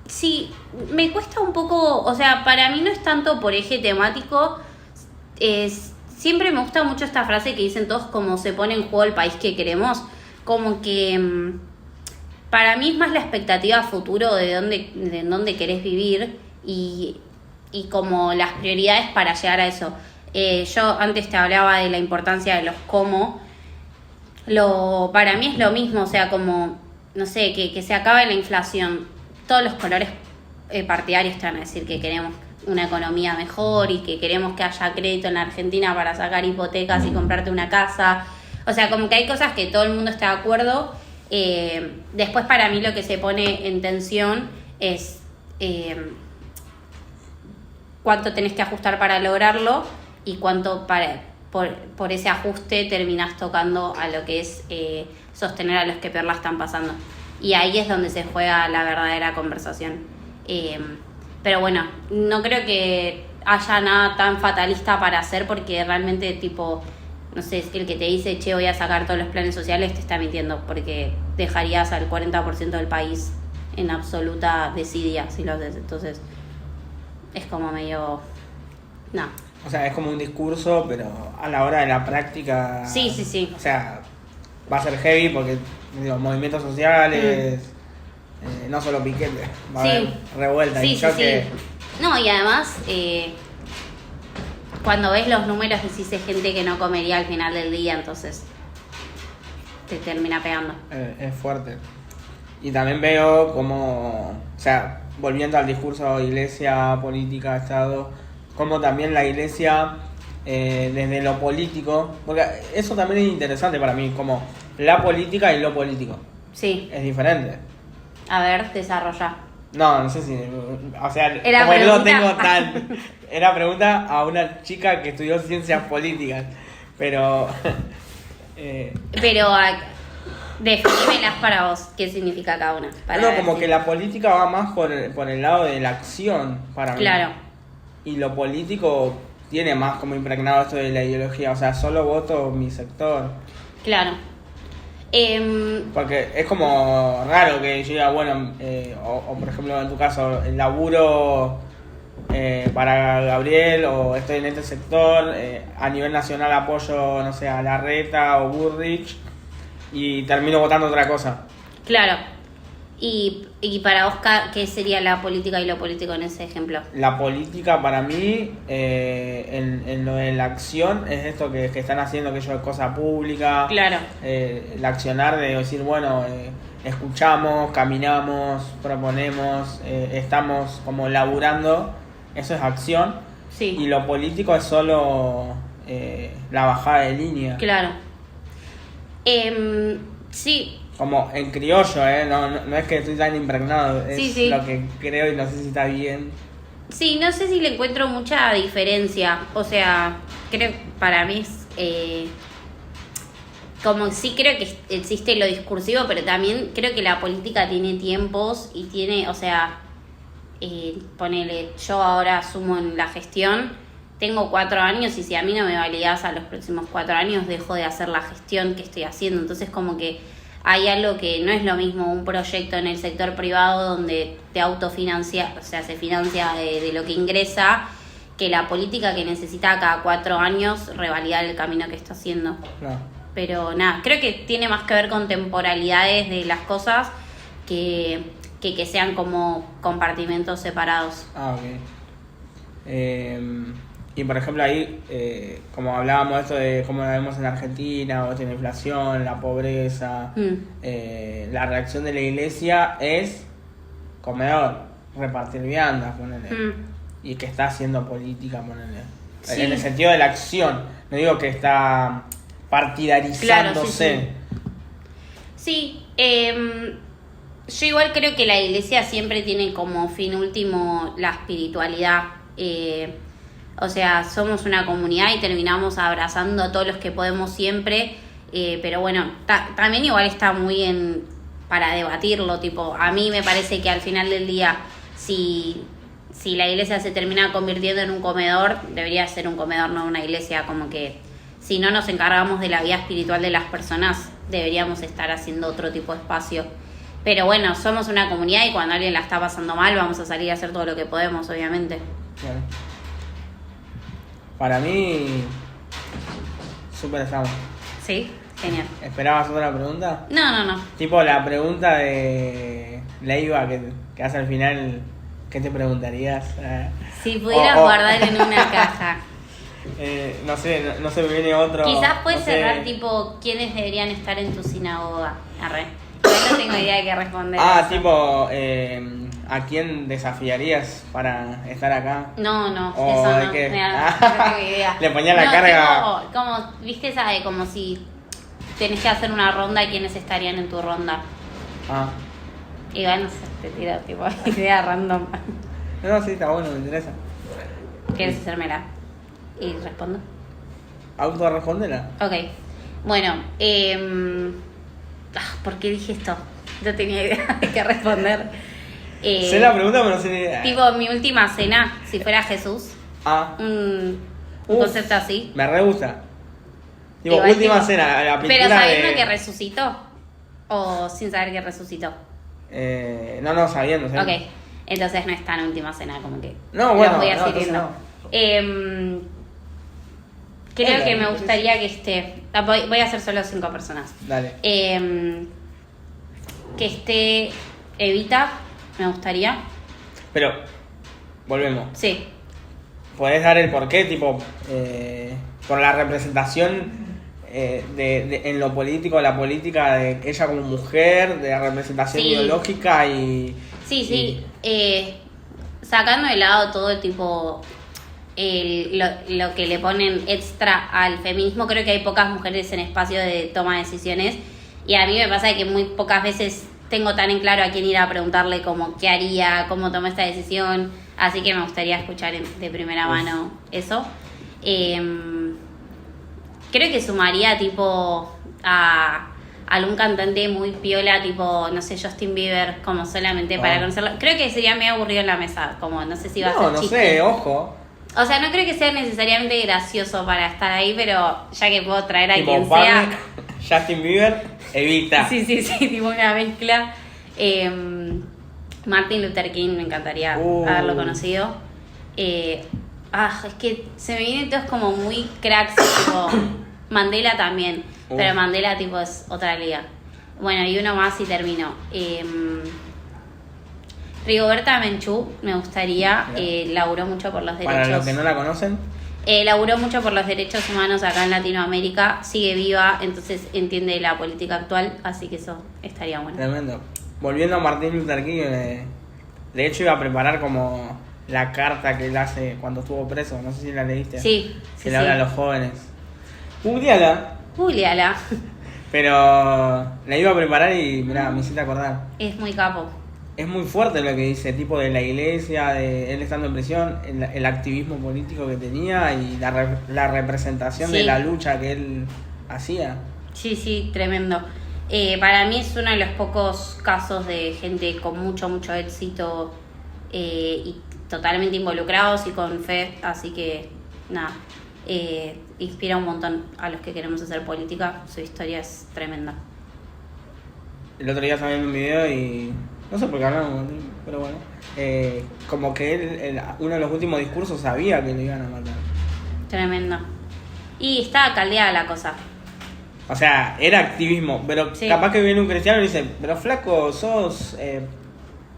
Sí, me cuesta un poco, o sea, para mí no es tanto por eje temático, siempre me gusta mucho esta frase que dicen todos como se pone en juego el país que queremos, como que para mí es más la expectativa a futuro de dónde querés vivir y como las prioridades para llegar a eso. Yo antes te hablaba de la importancia de los cómo, para mí es lo mismo, o sea, como, no sé, que se acabe la inflación. Todos los colores partidarios te van a decir que queremos una economía mejor y que queremos que haya crédito en la Argentina para sacar hipotecas y comprarte una casa. O sea, como que hay cosas que todo el mundo está de acuerdo. Después para mí lo que se pone en tensión es cuánto tenés que ajustar para lograrlo y cuánto por ese ajuste terminás tocando a lo que es sostener a los que peor la están pasando. Y ahí es donde se juega la verdadera conversación. Pero bueno, no creo que haya nada tan fatalista para hacer porque realmente tipo, no sé, el que te dice, che, voy a sacar todos los planes sociales, te está mintiendo porque dejarías al 40% del país en absoluta desidia si lo haces. Entonces, es como medio... No. O sea, es como un discurso, pero a la hora de la práctica... Sí. O sea, va a ser heavy porque, digo, movimientos sociales, no solo piquete, va a haber revuelta y choque. Sí. No, y además, cuando ves los números decís es gente que no comería al final del día, entonces te termina pegando. Es fuerte. Y también veo como, o sea, volviendo al discurso iglesia, política, Estado, como también la iglesia desde lo político, porque eso también es interesante para mí, como la política y lo político. Sí. Es diferente. A ver, desarrolla. No sé si, o sea, ¿Era como pregunta? no tengo tan... Era pregunta a una chica que estudió ciencias políticas, pero... Pero definímelas para vos, ¿qué significa cada una? No, como que la política va más por el lado de la acción, para mí. Claro. Y lo político tiene más como impregnado esto de la ideología, o sea, solo voto mi sector. Claro. Porque es como raro que yo diga, bueno, o por ejemplo en tu caso, el laburo para Gabriel o estoy en este sector, a nivel nacional apoyo, no sé, a Larreta o Burrich y termino votando otra cosa. Claro. Y para vos, ¿qué sería la política y lo político en ese ejemplo? La política para mí, en lo de la acción, es esto que están haciendo, que es cosa pública. Claro. El accionar de decir, bueno, escuchamos, caminamos, proponemos, estamos como laburando, eso es acción. Sí. Y lo político es solo la bajada de línea. Claro. Sí. Como en criollo, no es que estoy tan impregnado, es lo que creo y no sé si está bien. Sí, no sé si le encuentro mucha diferencia. O sea, creo que para mí es... como sí creo que existe lo discursivo, pero también creo que la política tiene tiempos y tiene, o sea, ponele, yo ahora asumo en la gestión, tengo 4 años y si a mí no me validás a los próximos 4 años, dejo de hacer la gestión que estoy haciendo. Entonces como que hay algo que no es lo mismo un proyecto en el sector privado donde te autofinancia, o sea, se financia de lo que ingresa, que la política que necesita cada 4 años revalidar el camino que está haciendo. Claro. Pero nada, creo que tiene más que ver con temporalidades de las cosas que sean como compartimentos separados. Ah, ok. Y por ejemplo ahí, como hablábamos de esto de cómo la vemos en Argentina, o la inflación, la pobreza, la reacción de la iglesia es comedor, repartir viandas, ponele. y que está haciendo política, ponele. Sí. En el sentido de la acción, no digo que está partidarizándose. Claro, sí. Yo igual creo que la iglesia siempre tiene como fin último la espiritualidad. O sea, somos una comunidad y terminamos abrazando a todos los que podemos siempre. Pero bueno, también igual está muy para debatirlo. Tipo, a mí me parece que al final del día, si la iglesia se termina convirtiendo en un comedor, debería ser un comedor, no una iglesia. Como que si no nos encargamos de la vida espiritual de las personas, deberíamos estar haciendo otro tipo de espacio. Pero bueno, somos una comunidad y cuando alguien la está pasando mal, vamos a salir a hacer todo lo que podemos, obviamente. Claro. Para mí, súper estamos. Sí, genial. ¿Esperabas otra pregunta? No. Tipo la pregunta de Leiva que hace al final, ¿qué te preguntarías? Si pudieras guardar en una caja. No sé, no se me viene otro. Quizás puedes no sé. cerrar tipo quiénes deberían estar en tu sinagoga. Arre. Yo no tengo idea de qué responder. Ah, eso. tipo, ¿a quién desafiarías para estar acá? No, O eso de no. qué. Mira, no tengo idea. Le ponía la carga. Tipo, como, viste, sabe, como si tenés que hacer una ronda y quiénes estarían en tu ronda. Ah. Igual no sé, te tiro tipo idea random. No, sí, está bueno, me interesa. ¿Quieres hacérmela? Y respondo. ¿Autorrespondela? Ok. Bueno, ¿por qué dije esto? No tenía idea de qué responder. Sé la pregunta, pero no sé ni idea. Tipo, mi última cena, si fuera Jesús. Ah. Un Uf, concepto así. Me re gusta. Tipo, Igual, última tipo, cena, la pintura pero sabiendo de... que resucitó. O sin saber que resucitó. No, sabiendo. Ok. Entonces no es tan última cena, como que. No, bueno, los voy no, adquiriendo. entonces Creo Hola, que me ¿qué gustaría que esté. Voy a hacer solo 5 personas. Dale. Que esté Evita, me gustaría. Pero, volvemos. Sí. ¿Podés dar el porqué? Tipo, por la representación en lo político, la política de ella como mujer, de la representación Sí. ideológica y... Sí. Sacando de lado todo el tipo. Lo que le ponen extra al feminismo, creo que hay pocas mujeres en espacio de toma de decisiones y a mí me pasa que muy pocas veces tengo tan en claro a quién ir a preguntarle como qué haría, cómo tomó esta decisión, así que me gustaría escuchar de primera mano eso. Creo que sumaría tipo a algún cantante muy piola, tipo, no sé, Justin Bieber, como solamente para conocerlo. Creo que sería medio aburrido en la mesa, como no sé si va a ser No chiste. sé, ojo. O sea, no creo que sea necesariamente gracioso para estar ahí, pero ya que puedo traer a Tipo, quien Barney, sea. Justin Bieber, Evita. Sí, tipo una mezcla. Martin Luther King, me encantaría haberlo conocido. Es que se me vienen todos como muy cracks, tipo Mandela también, pero Mandela tipo es otra liga. Bueno, y uno más y termino. Rigoberta Menchú, me gustaría, laburó mucho por los derechos. Para los que no la conocen. Laburó mucho por los derechos humanos acá en Latinoamérica, sigue viva, entonces entiende la política actual, así que eso estaría bueno. Tremendo. Volviendo a Martin Luther King, de hecho iba a preparar como la carta que él hace cuando estuvo preso, no sé si la leíste. Sí. Que le habla a los jóvenes. Googleala. Juliala, Pero la iba a preparar y mirá, me hiciste acordar. es muy capo. Es muy fuerte lo que dice, tipo de la iglesia, de él estando en prisión, el activismo político que tenía y la representación de Sí. la lucha que él hacía. Sí, tremendo. Para mí es uno de los pocos casos de gente con mucho éxito y totalmente involucrados y con fe, así que nada, inspira un montón a los que queremos hacer política, su historia es tremenda. El otro día estaba viendo un video y no sé por qué hablamos, pero bueno, como que él, uno de los últimos discursos sabía que lo iban a matar. Tremendo. Y está caldeada la cosa. O sea, era activismo, pero Sí. capaz que viene un cristiano y dice, pero flaco, sos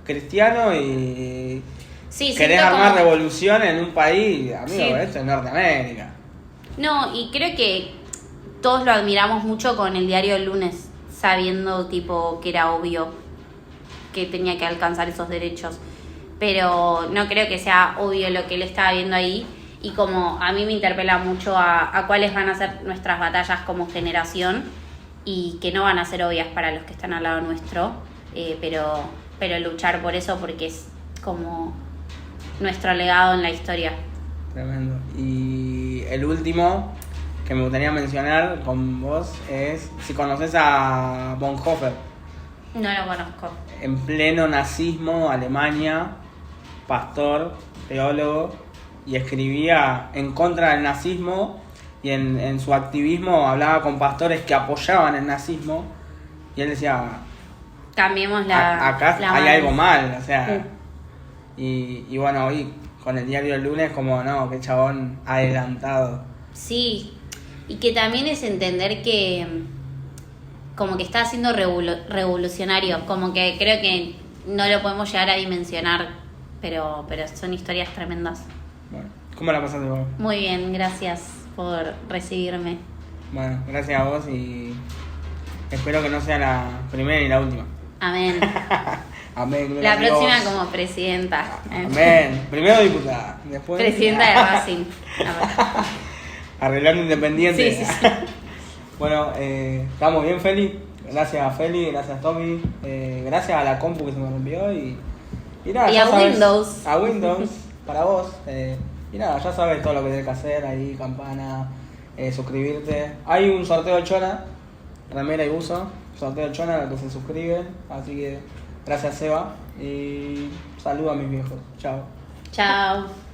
cristiano y Sí, querés siento armar como- revolución en un país, amigo, Sí. esto es Norteamérica. No, y creo que todos lo admiramos mucho con el diario El Lunes, sabiendo tipo que era obvio que tenía que alcanzar esos derechos. pero no creo que sea obvio lo que él estaba viendo ahí. Y como a mí me interpela mucho a cuáles van a ser nuestras batallas como generación y que no van a ser obvias para los que están al lado nuestro, pero luchar por eso porque es como nuestro legado en la historia. Tremendo. Y el último que me gustaría mencionar con vos es si conoces a Bonhoeffer. No lo conozco. En pleno nazismo, Alemania, pastor, teólogo, y escribía en contra del nazismo y en su activismo hablaba con pastores que apoyaban el nazismo y él decía, cambiemos acá la hay mano. algo mal, o sea, y bueno, hoy con el diario del lunes como no, qué chabón adelantado. Sí, y que también es entender que como que está siendo revolucionario, como que creo que no lo podemos llegar a dimensionar, pero son historias tremendas. Bueno, ¿cómo la pasaste vos? Muy bien, gracias por recibirme. Bueno, gracias a vos y espero que no sea la primera ni la última. Amén. Amén. La Dios. próxima como presidenta. Amén. Primero diputada, después Presidenta de Racing. arreglando Independiente. Sí, sí, sí. Bueno, estamos bien, Feli. Gracias a Feli, gracias a Tommy, gracias a la compu que se me rompió y nada, Y ya a sabes, Windows. A Windows, para vos. Y nada, ya sabes todo lo que tienes que hacer ahí, campana, suscribirte. Hay un sorteo de Chona, remera y buzo, sorteo de Chona a los que se suscriben, así que gracias Seba y saludo a mis viejos. Chao. Chao.